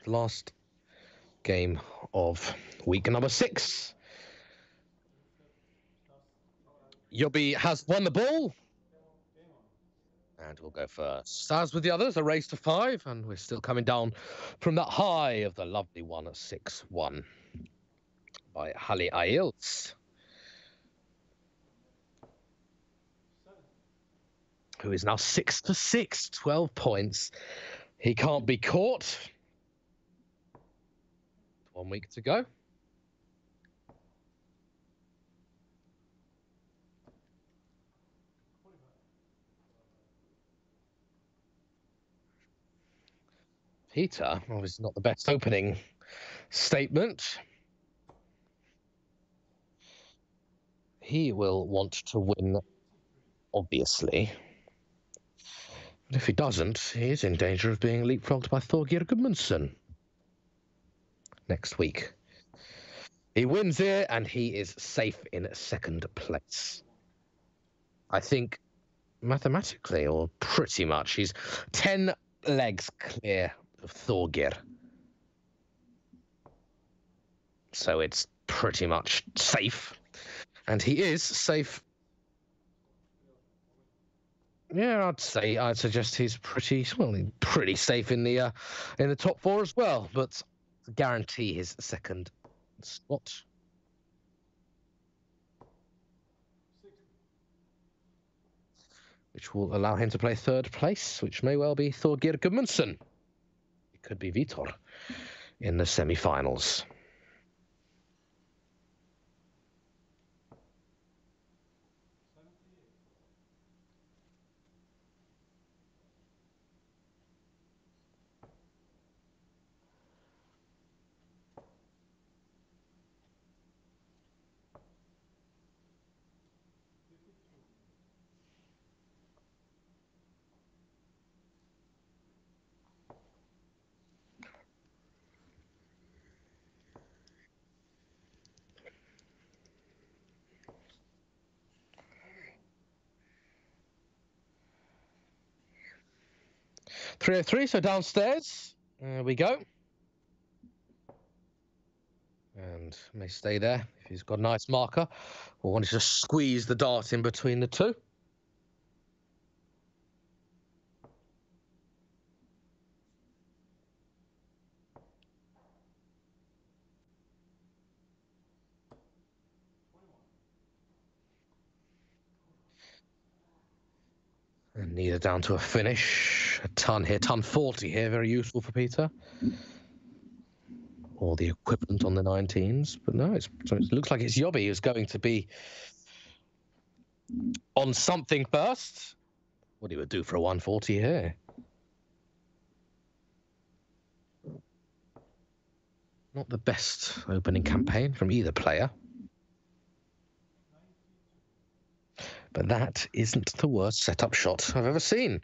The last game of week number 6. Yobby has won the ball. And we'll go first. As with the others, a race to 5, and we're still coming down from that high of the lovely one at 6-1 by Hali Ails, who is now 6-6, 12 points. He can't be caught. 1 week to go. Peter, obviously not the best opening statement. He will want to win, obviously. But if he doesn't, he is in danger of being leapfrogged by Thorgeir Gudmundsson next week. He wins here, and he is safe in 2nd place. I think mathematically, or pretty much, he's 10 legs clear of Thorgeir. So it's pretty much safe. And he is safe. Yeah, I'd suggest he's pretty safe in the top 4 as well, but guarantee his 2nd spot. Which will allow him to play 3rd place, which may well be Thorgeir Gudmundsson. It could be Vitor in the semi-finals. .303, so downstairs. There we go. And may stay there if he's got a nice marker, or wanted to squeeze the dart in between the two. And neither down to a finish. A ton here, ton 40 here, very useful for Peter. Or the equivalent on the 19s, but no, so it looks like it's Yobby who's going to be on something first. What he would do for a 140 here. Not the best opening campaign from either player. But that isn't the worst setup shot I've ever seen.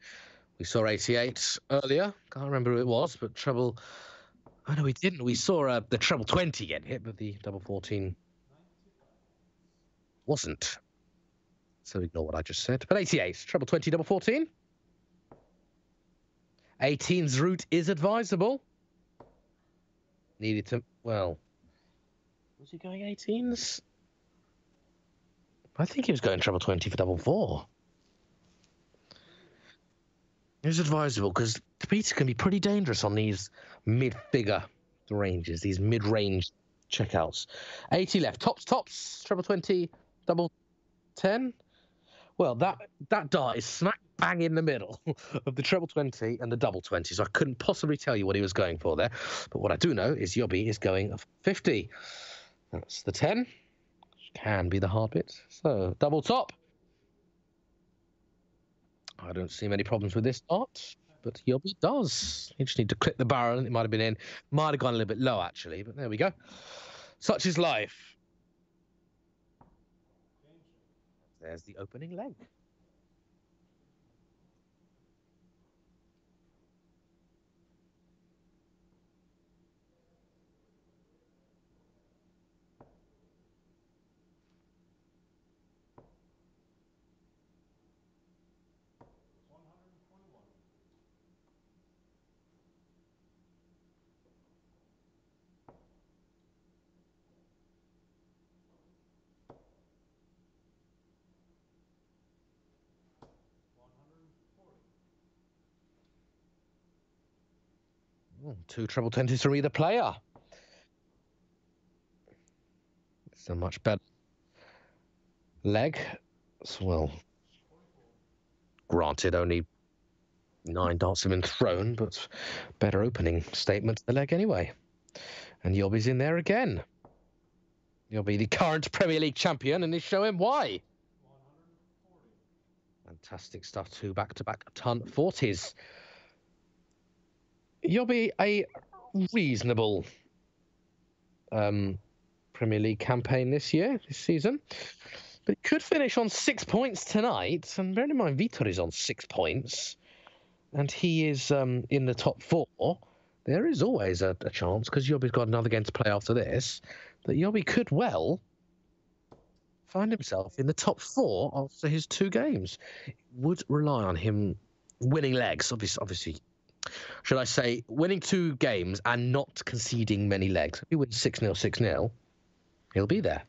We saw 88 earlier. Can't remember who it was, but treble... Oh, no, we didn't. We saw the treble 20 get hit, but the double 14 wasn't. So ignore what I just said. But 88, treble 20, double 14. 18's route is advisable. Needed to... Well... Was he going 18s? I think he was going treble 20 for double 4. It was advisable because Peter can be pretty dangerous on these mid-figure ranges, these mid-range checkouts. 80 left, tops, treble 20, double 10. Well, that dart is smack bang in the middle of the treble 20 and the double 20, so I couldn't possibly tell you what he was going for there. But what I do know is Yobby is going 50. That's the 10. Can be the hard bit. So, double top. I don't see many problems with this dart, but Yobby does. You just need to clip the barrel, and it might have been in. Might have gone a little bit low, actually, but there we go. Such is life. There's the opening leg. 2 treble 20s from either player. It's a much better leg. Well, granted, only 9 darts have been thrown, but better opening statement to the leg anyway. And Yobby's in there again. Yobby, the current Premier League champion, and is showing why. 140. Fantastic stuff. 2 back-to-back ton 40s. Yobby, a reasonable Premier League campaign this season. But it could finish on 6 points tonight. And bear in mind, Vitor is on 6 points. And he is in the top 4. There is always a chance, because Yobby's got another game to play after this, that Yobby could well find himself in the top 4 after his 2 games. It would rely on him winning legs, obviously. Should I say, winning 2 games and not conceding many legs. If he wins 6-0, 6-0, he'll be there.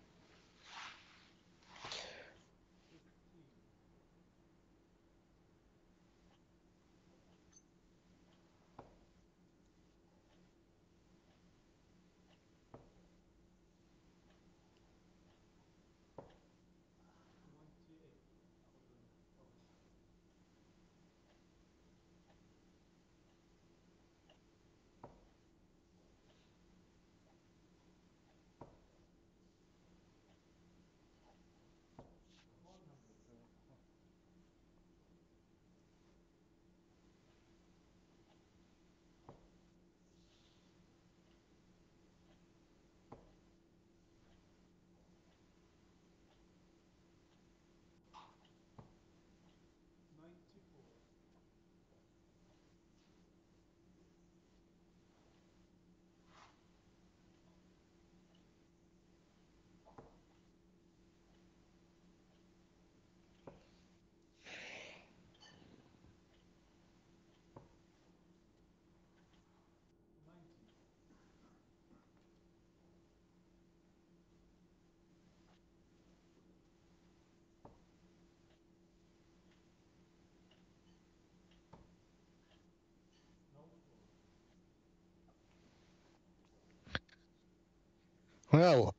Well,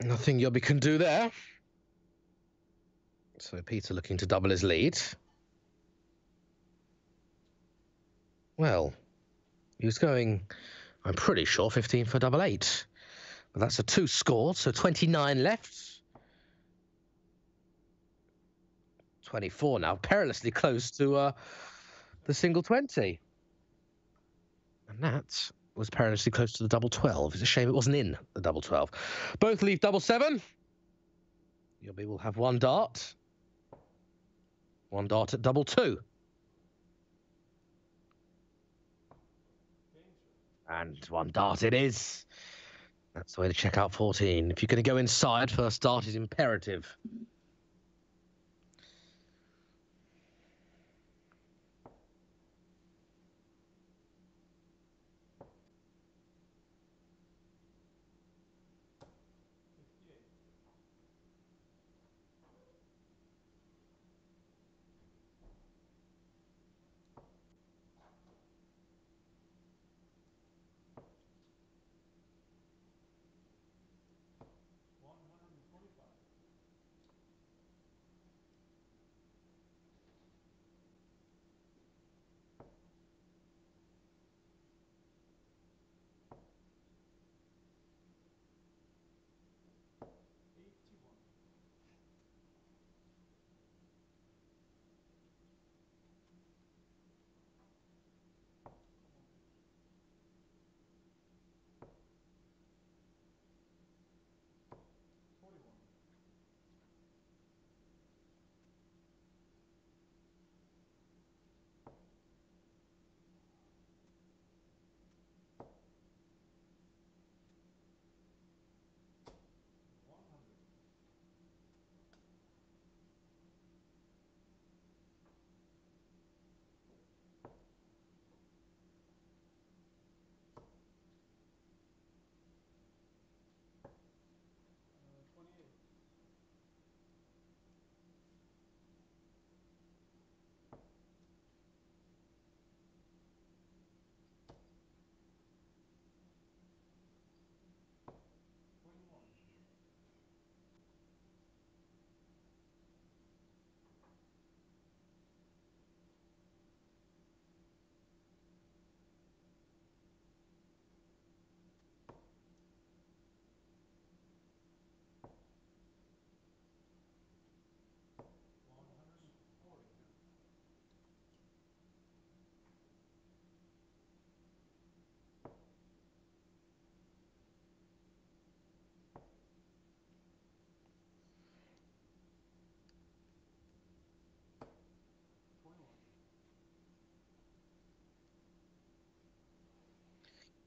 nothing Yobby can do there. So Peter looking to double his lead. Well, he was going, I'm pretty sure, 15 for double 8. But that's a 2 scored, so 29 left. 24 now, perilously close to the single 20. And that was perilously close to the double 12. It's a shame it wasn't in the double 12. Both leave double 7. Yobby will have 1 dart. 1 dart at double 2. And 1 dart it is. That's the way to check out 14. If you're going to go inside, first dart is imperative.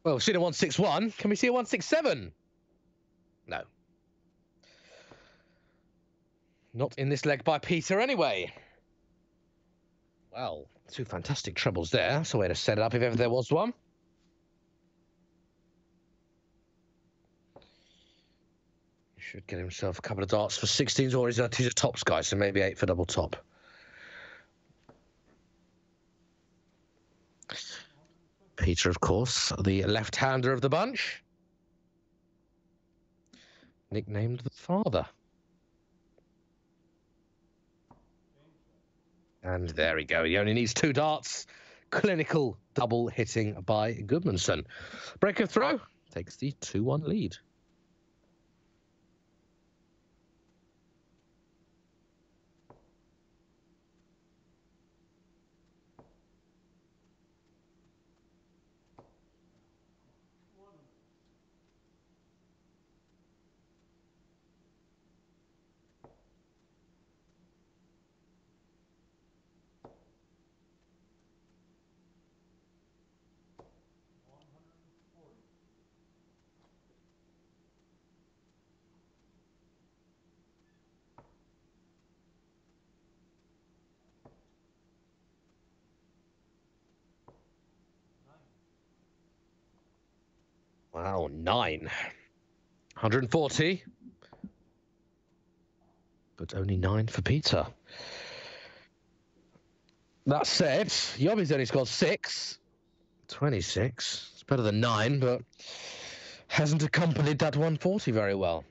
Well, we've seen a 161. Can we see a 167? No. Not in this leg by Peter anyway. Well, two fantastic trebles there. That's a way to set it up if ever there was one. He should get himself a couple of darts for 16s, or he's a tops guy, so maybe 8 for double top. Peter, of course, the left-hander of the bunch. Nicknamed the father. And there we go. He only needs 2 darts. Clinical double hitting by Goodmanson. Break of throw takes the 2-1 lead. Wow, 9. 140. But only 9 for Peter. That said, Yobby's only scored 6. 26. It's better than 9, but hasn't accompanied that 140 very well.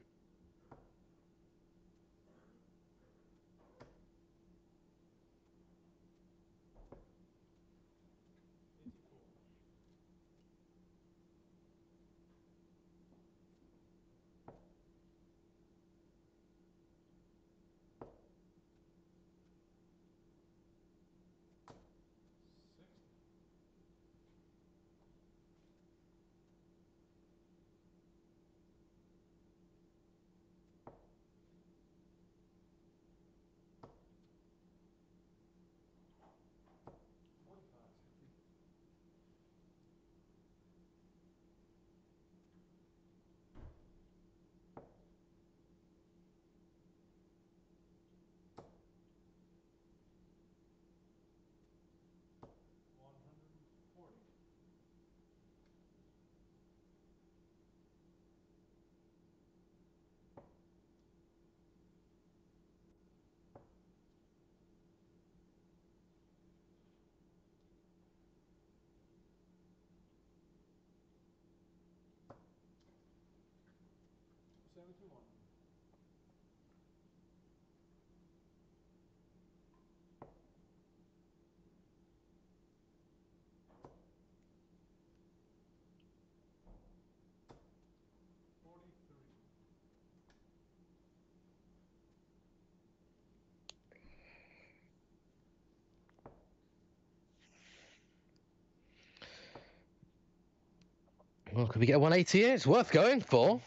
Well, could we get a 180 here? It's worth going for.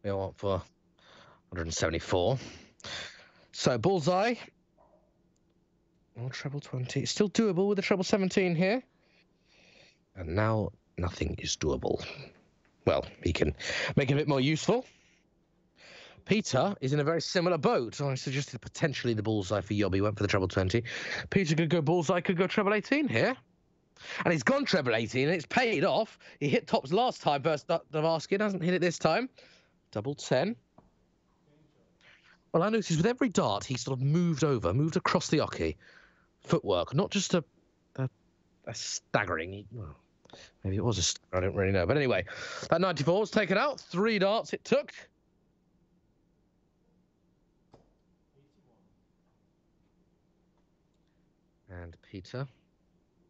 We want for 174. So bullseye. Oh, treble 20. It's still doable with the treble 17 here. And now nothing is doable. Well, he can make it a bit more useful. Peter is in a very similar boat. I suggested potentially the bullseye for Yobby. Went for the treble 20. Peter could go bullseye, could go treble 18 here. And he's gone treble 18, and it's paid off. He hit tops last time versus Davarsky. Hasn't hit it this time. Double 10. Well, I noticed with every dart, he sort of moved across the oche. Footwork, not just a staggering. Well, maybe it was a stagger, I don't really know. But anyway, that 94 was taken out. 3 darts it took. And Peter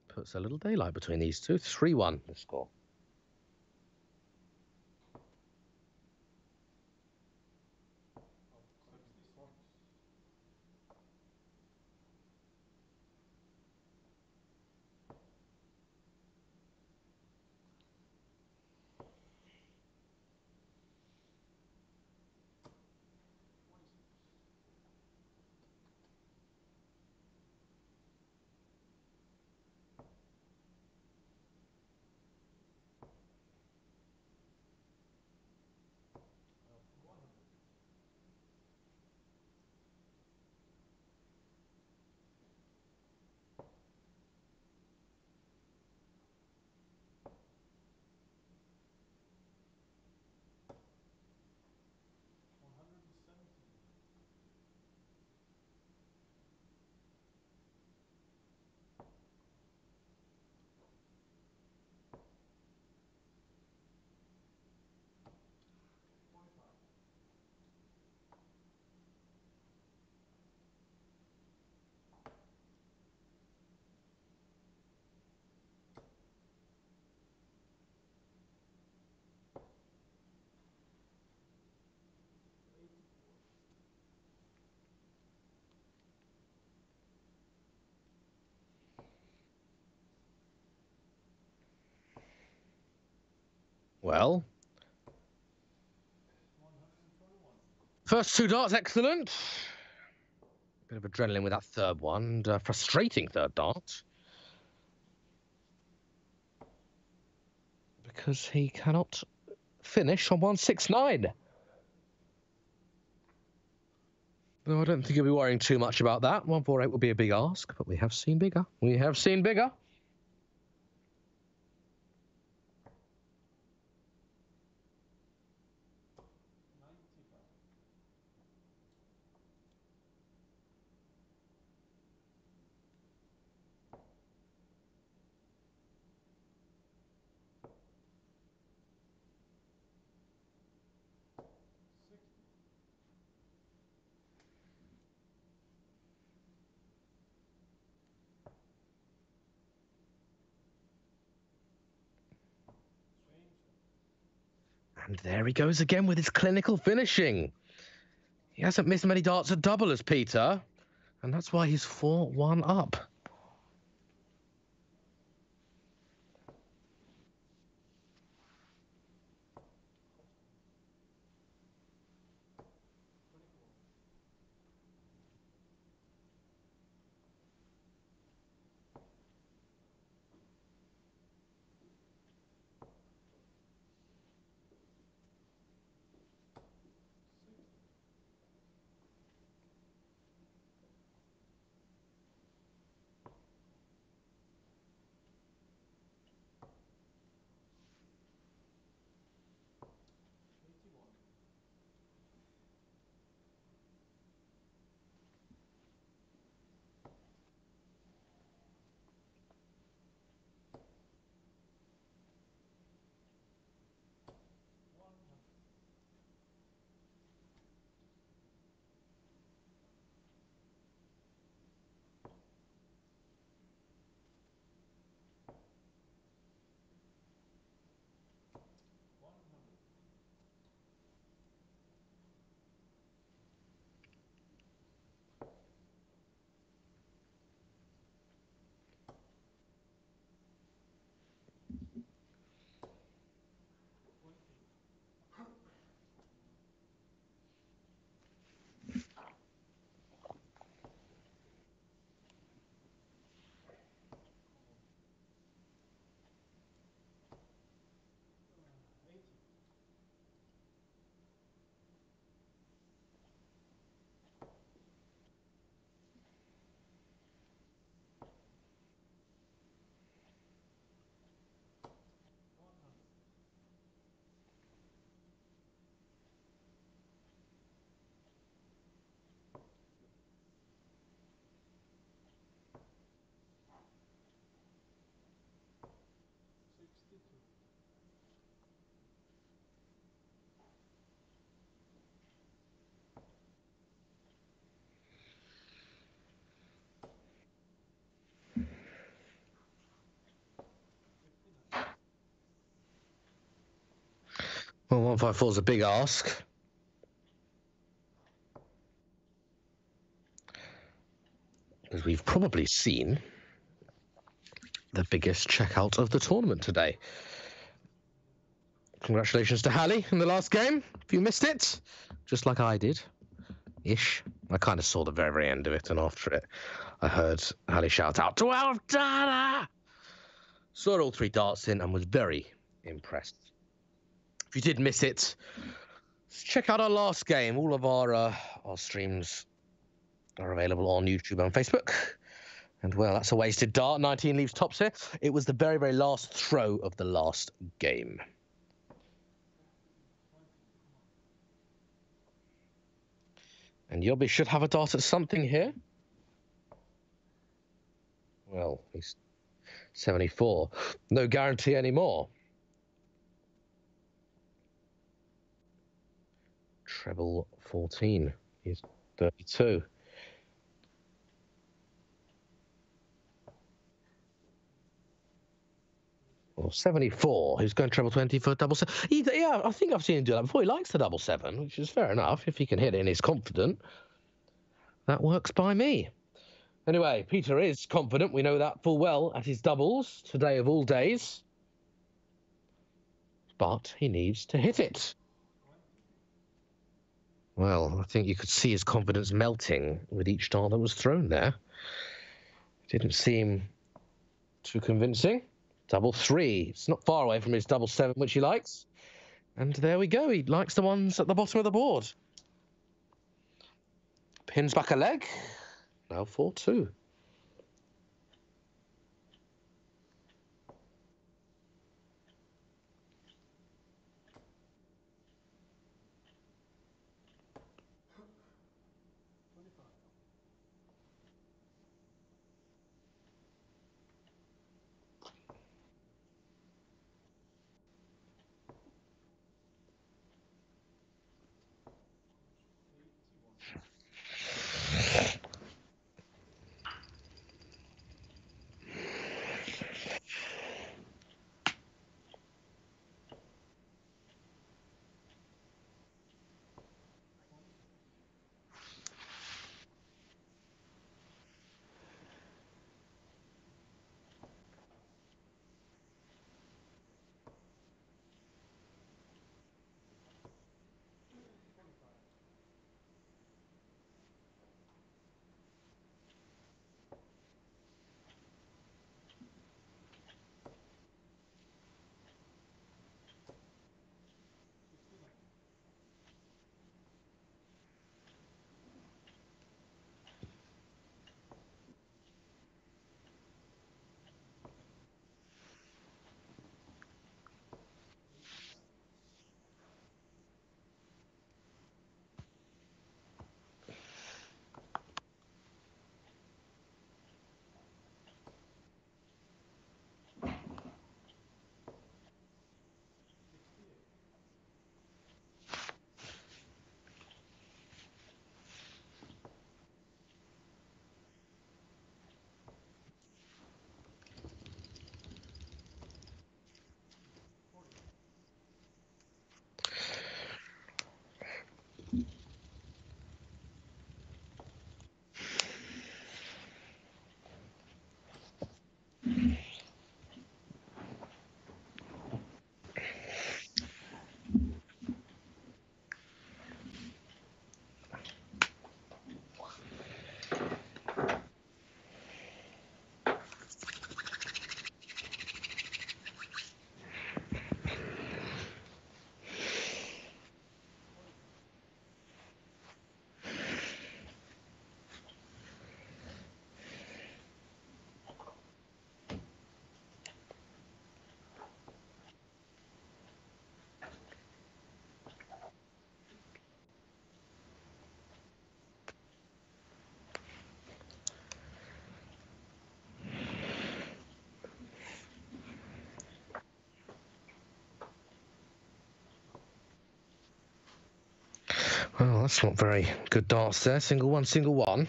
puts a little daylight between these two. 3-1 the score. Well, first 2 darts, excellent. Bit of adrenaline with that third one, and a frustrating third dart. Because he cannot finish on 169. No, I don't think he'll be worrying too much about that. 148 will be a big ask, but we have seen bigger. We have seen bigger. And there he goes again with his clinical finishing. He hasn't missed many darts at double as Peter, and that's why he's 4-1 up. Well, 154 is a big ask. As we've probably seen the biggest checkout of the tournament today. Congratulations to Hallie in the last game. If you missed it, just like I did, ish. I kind of saw the very, very end of it, and after it, I heard Hallie shout out, 12 data! Saw all 3 darts in and was very impressed. If you did miss it, check out our last game. All of our streams are available on YouTube and Facebook. And, well, that's a wasted dart. 19 leaves tops here. It was the very, very last throw of the last game. And Yobby should have a dart at something here. Well, he's 74. No guarantee anymore. Treble 14. He's 32. Well, 74. He's going treble 20 for double 7. Yeah, I think I've seen him do that before. He likes the double 7, which is fair enough. If he can hit it and he's confident, that works by me. Anyway, Peter is confident. We know that full well at his doubles today of all days. but he needs to hit it. Well, I think you could see his confidence melting with each dart that was thrown there. Didn't seem too convincing. Double 3. It's not far away from his double 7, which he likes. And there we go. He likes the ones at the bottom of the board. Pins back a leg. Now 4-2. Well, that's not very good darts there. Single 1, single 1.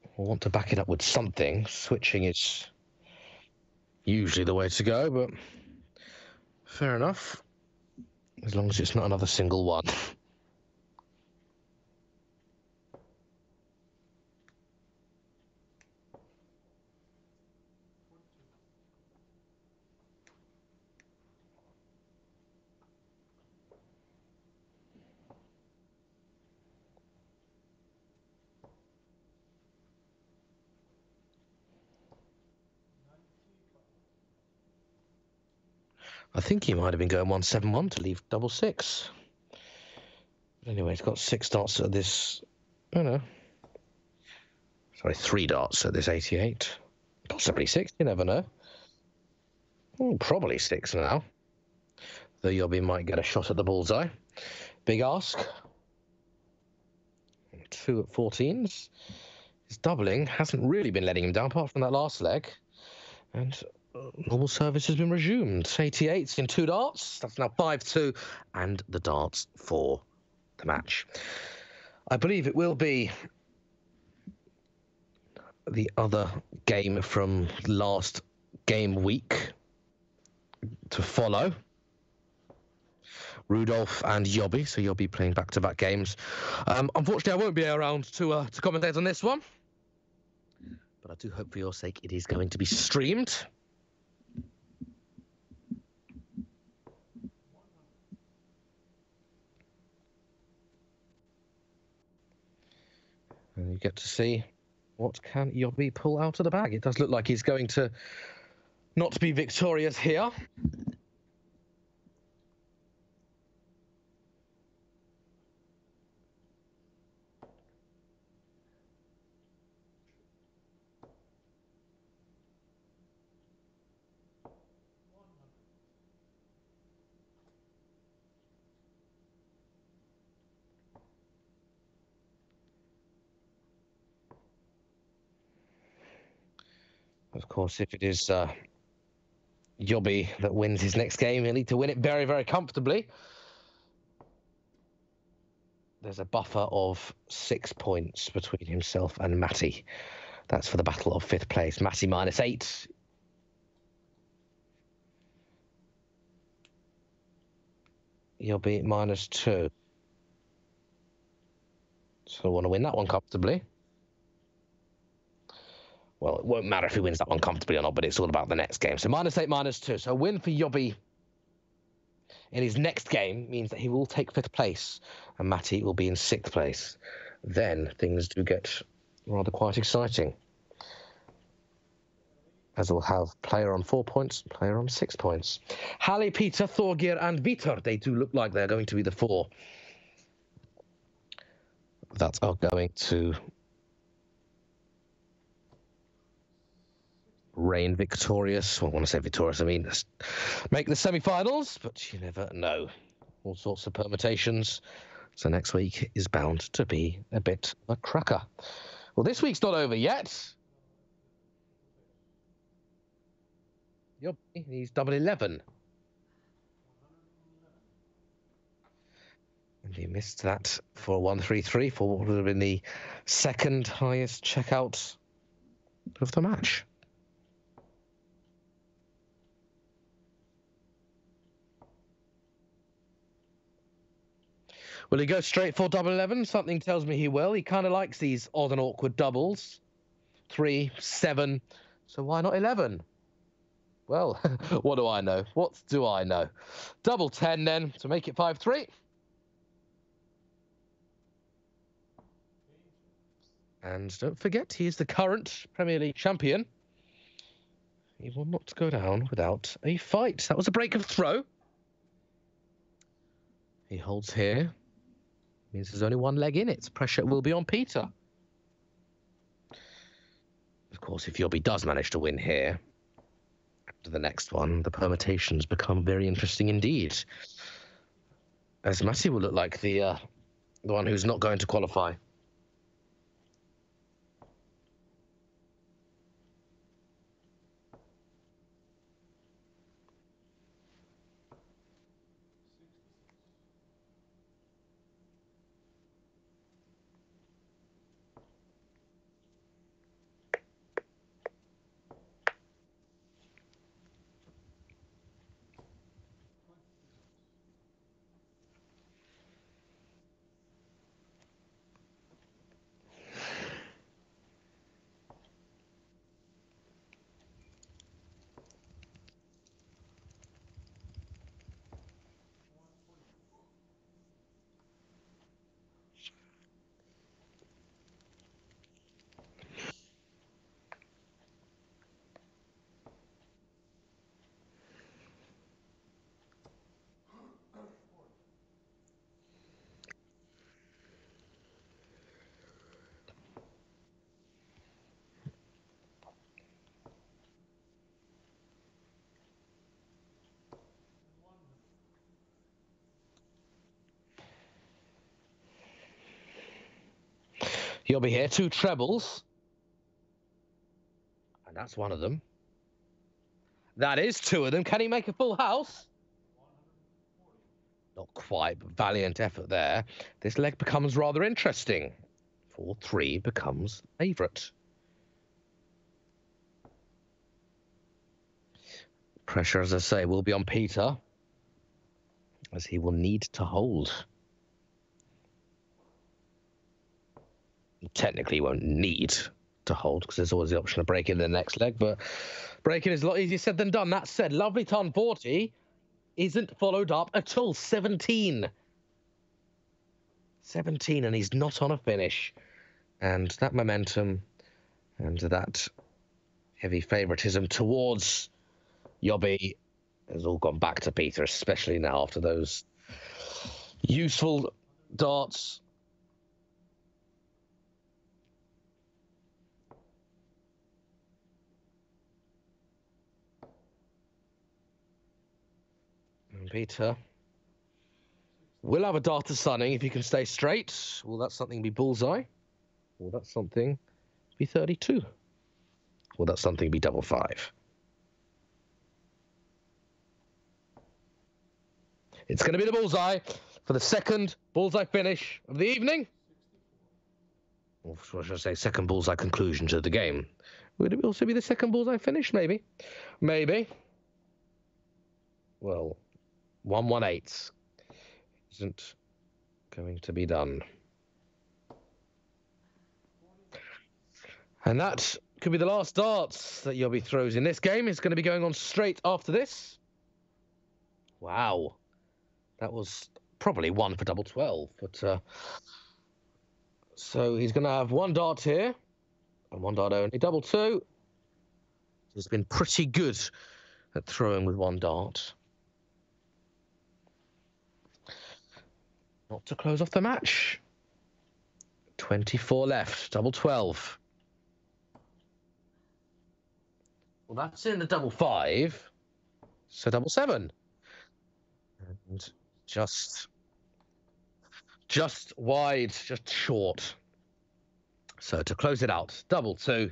I want to back it up with something. Switching is usually the way to go, but fair enough. As long as it's not another single 1. I think he might have been going 171 to leave double 6. But anyway, he's got 6 darts at this. Oh no. Sorry, 3 darts at this 88. Possibly 6, you never know. Oh, probably 6 now. Though Yobby might get a shot at the bullseye. Big ask. 2 at 14s. His doubling hasn't really been letting him down, apart from that last leg. And normal service has been resumed. 88s in 2 darts. That's now 5-2. And the darts for the match. I believe it will be the other game from last game week to follow. Rudolph and Yobby, so Yobby playing back-to-back games. Unfortunately, I won't be around to commentate on this one, but I do hope for your sake it is going to be streamed. we get to see what can Yobi pull out of the bag. It does look like he's going to not be victorious here. Of course, if it is Yobi that wins his next game, he'll need to win it very, very comfortably. There's a buffer of 6 points between himself and Matty. That's for the battle of 5th place. Matty -8. Yobi -2. So I want to win that one comfortably. Well, it won't matter if he wins that one comfortably or not, but it's all about the next game. So -8, -2. So a win for Yobi in his next game means that he will take 5th place and Matty will be in 6th place. Then things do get rather quite exciting, as we'll have player on 4 points, player on 6 points. Halli, Peter, Thorgeir and Vitor, they do look like they're going to be the 4 that are going to reign victorious. Well, I want to say victorious, I mean make the semi-finals, but you never know. All sorts of permutations. So next week is bound to be a bit of a cracker. Well, this week's not over yet. He's double 11. And he missed that for 133 for what would have been the second highest checkout of the match. Will he go straight for double 11? Something tells me he will. He kind of likes these odd and awkward doubles. 3, 7. So why not 11? Well, what do I know? What do I know? Double 10 then to make it 5-3. And don't forget, he is the current Premier League champion. He will not go down without a fight. That was a break of throw. He holds here. Means there's only one leg in it. Pressure will be on Peter. Of course, if Yobi does manage to win here, after the next one, the permutations become very interesting indeed. As Matty will look like the one who's not going to qualify. He'll be here, 2 trebles. And that's one of them. That is 2 of them. Can he make a full house? Not quite, but valiant effort there. This leg becomes rather interesting. 4-3 becomes favourite. Pressure, as I say, will be on Peter, as he will need to hold. Technically, he won't need to hold because there's always the option of breaking the next leg, but breaking is a lot easier said than done. That said, lovely turn 40 isn't followed up at all. 17, and he's not on a finish. And that momentum and that heavy favouritism towards Yobby has all gone back to Peter, especially now after those useful darts. And Peter will have a dart to sunning if he can stay straight. Will that something be bullseye? Will that something be 32? Will that something be double five? It's going to be the bullseye for the second bullseye finish of the evening. Or should I say second bullseye conclusion to the game? Would it also be the second bullseye finish? Maybe. Maybe. Well, 118 isn't going to be done. And that could be the last darts that Yobby throws in this game. It's going to be going on straight after this. Wow. That was probably one for double 12. But so he's going to have one dart here. And one dart only. Double two. He's been pretty good at throwing with one dart. Not to close off the match. 24 left. Double 12. Well, that's in the double five. So double seven. And just wide, just short. So to close it out, double two.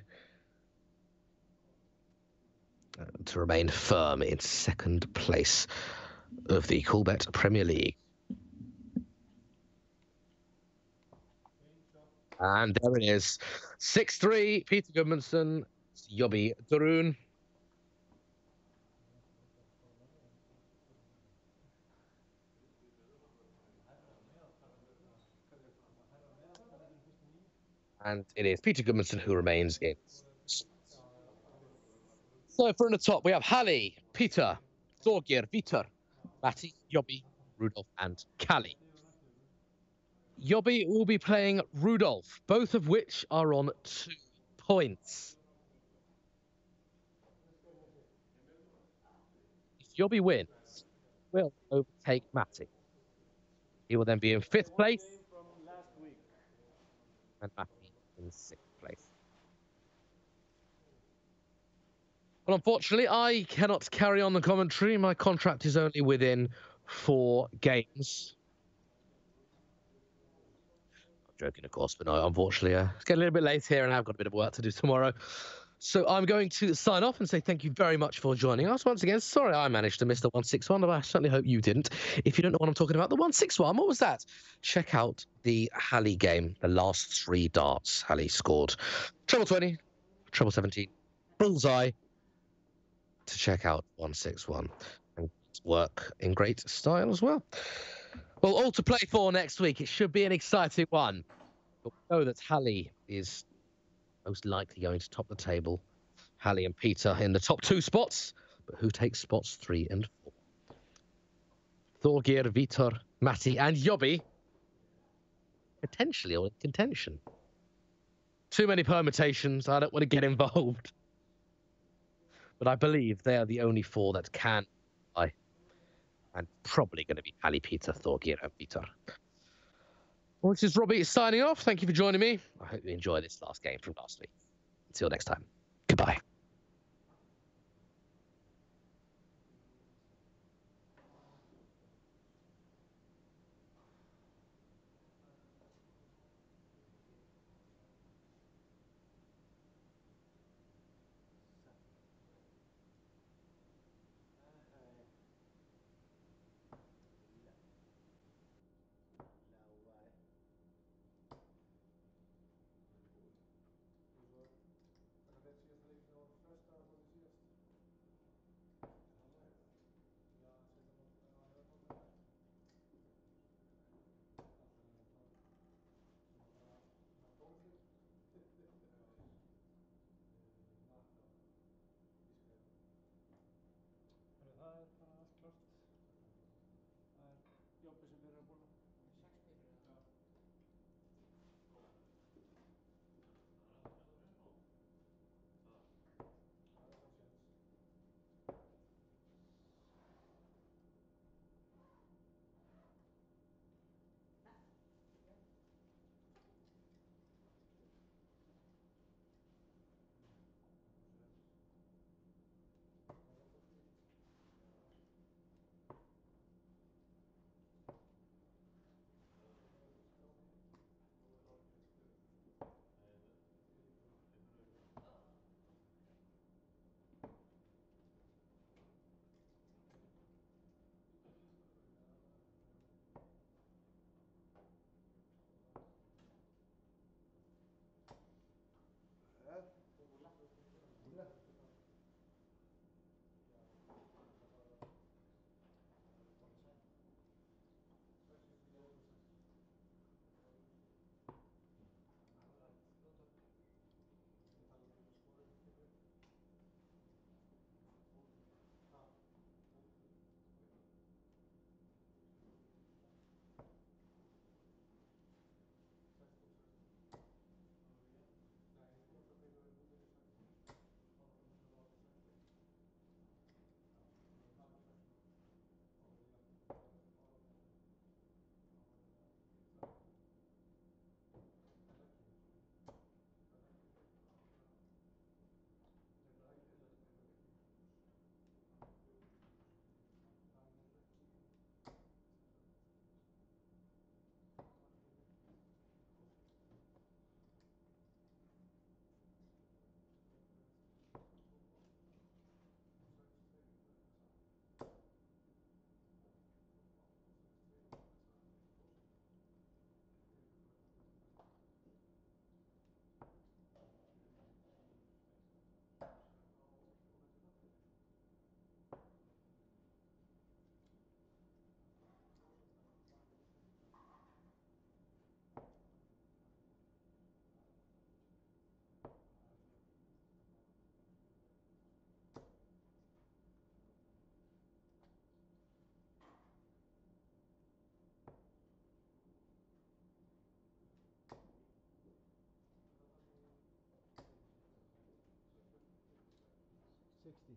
To remain firm in second place of the Coolbet Premier League. And there it is. 6-3, Peter Gudmundsson, Yobby Dorun. And it is Peter Gudmundsson who remains in. So for in the top, we have Halli, Peter, Thorgeir, Vitor, Matti, Yobby, Rudolf, and Kalle. Yobby will be playing Rudolf, both of which are on 2 points. If Yobby wins, will overtake Matti. He will then be in 5th place, and Matti in 6th place. Well, unfortunately, I cannot carry on the commentary. My contract is only within 4 games. I'm joking, of course, but no, unfortunately, it's getting a little bit late here, and I've got a bit of work to do tomorrow. So I'm going to sign off and say thank you very much for joining us once again. Sorry I managed to miss the 161, but I certainly hope you didn't. If you don't know what I'm talking about, the 161, what was that? Check out the Halli game, the last 3 darts. Halli scored treble 20, treble 17, bullseye, to check out 161 and work in great style as well. Well, all to play for next week. It should be an exciting one. But we know that Halli is most likely going to top the table. Halli and Peter in the top 2 spots, but who takes spots 3 and 4? Thorgeir, Vitor, Matti, and Yobby potentially all in contention. Too many permutations. I don't want to get involved. But I believe they are the only 4 that can play. And probably going to be Halli, Peter, Thorgeir, and Vitor. Well, this is Robbie signing off. Thank you for joining me. I hope you enjoy this last game from last week. Until next time. Goodbye. 60.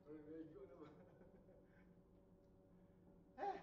Bego naman. Eh!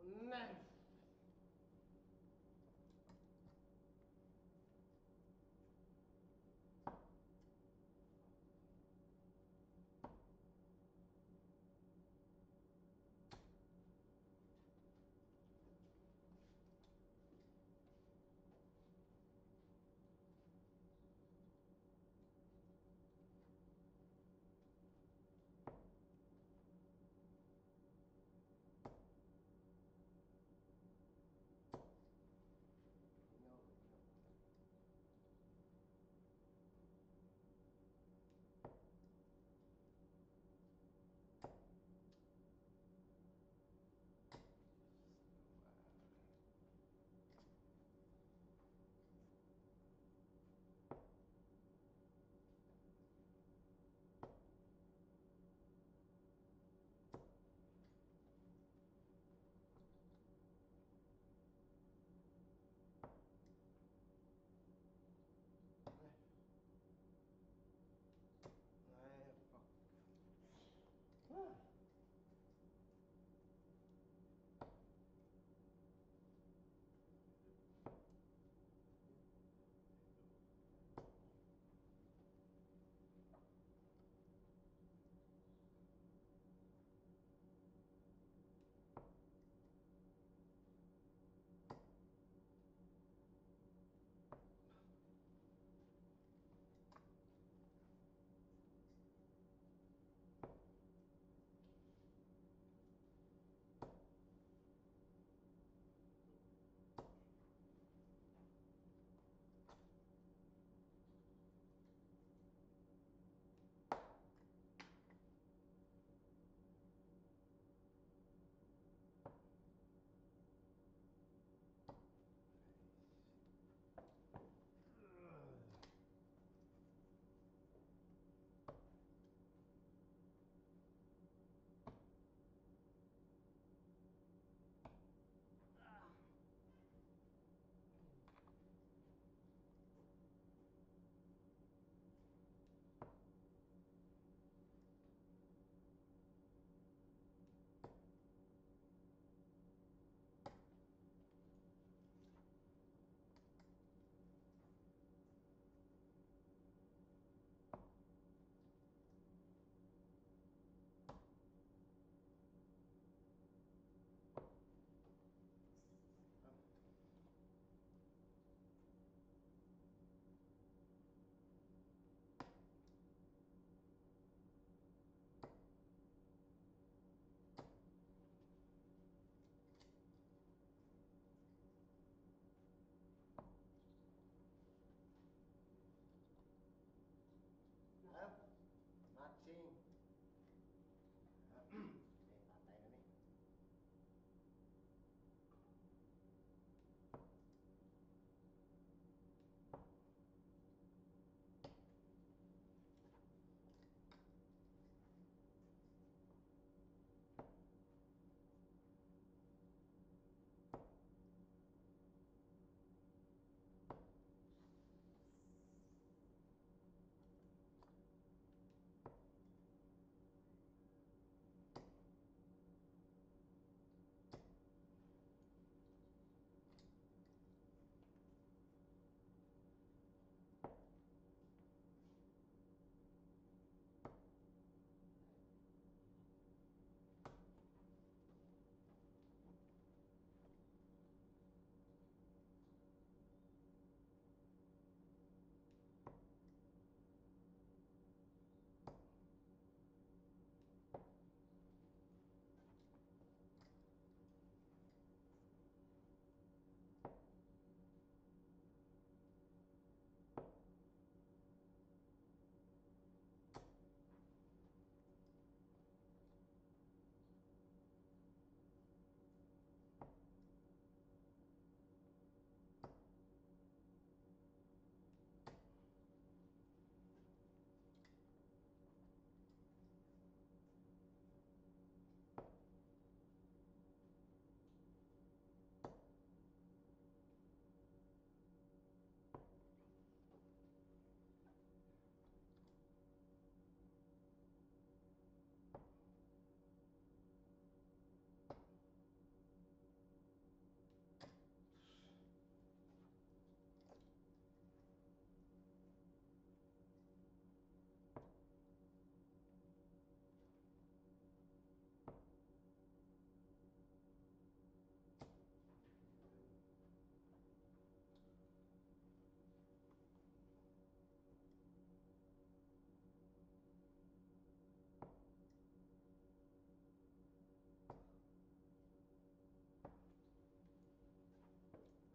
Nah.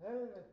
Evet.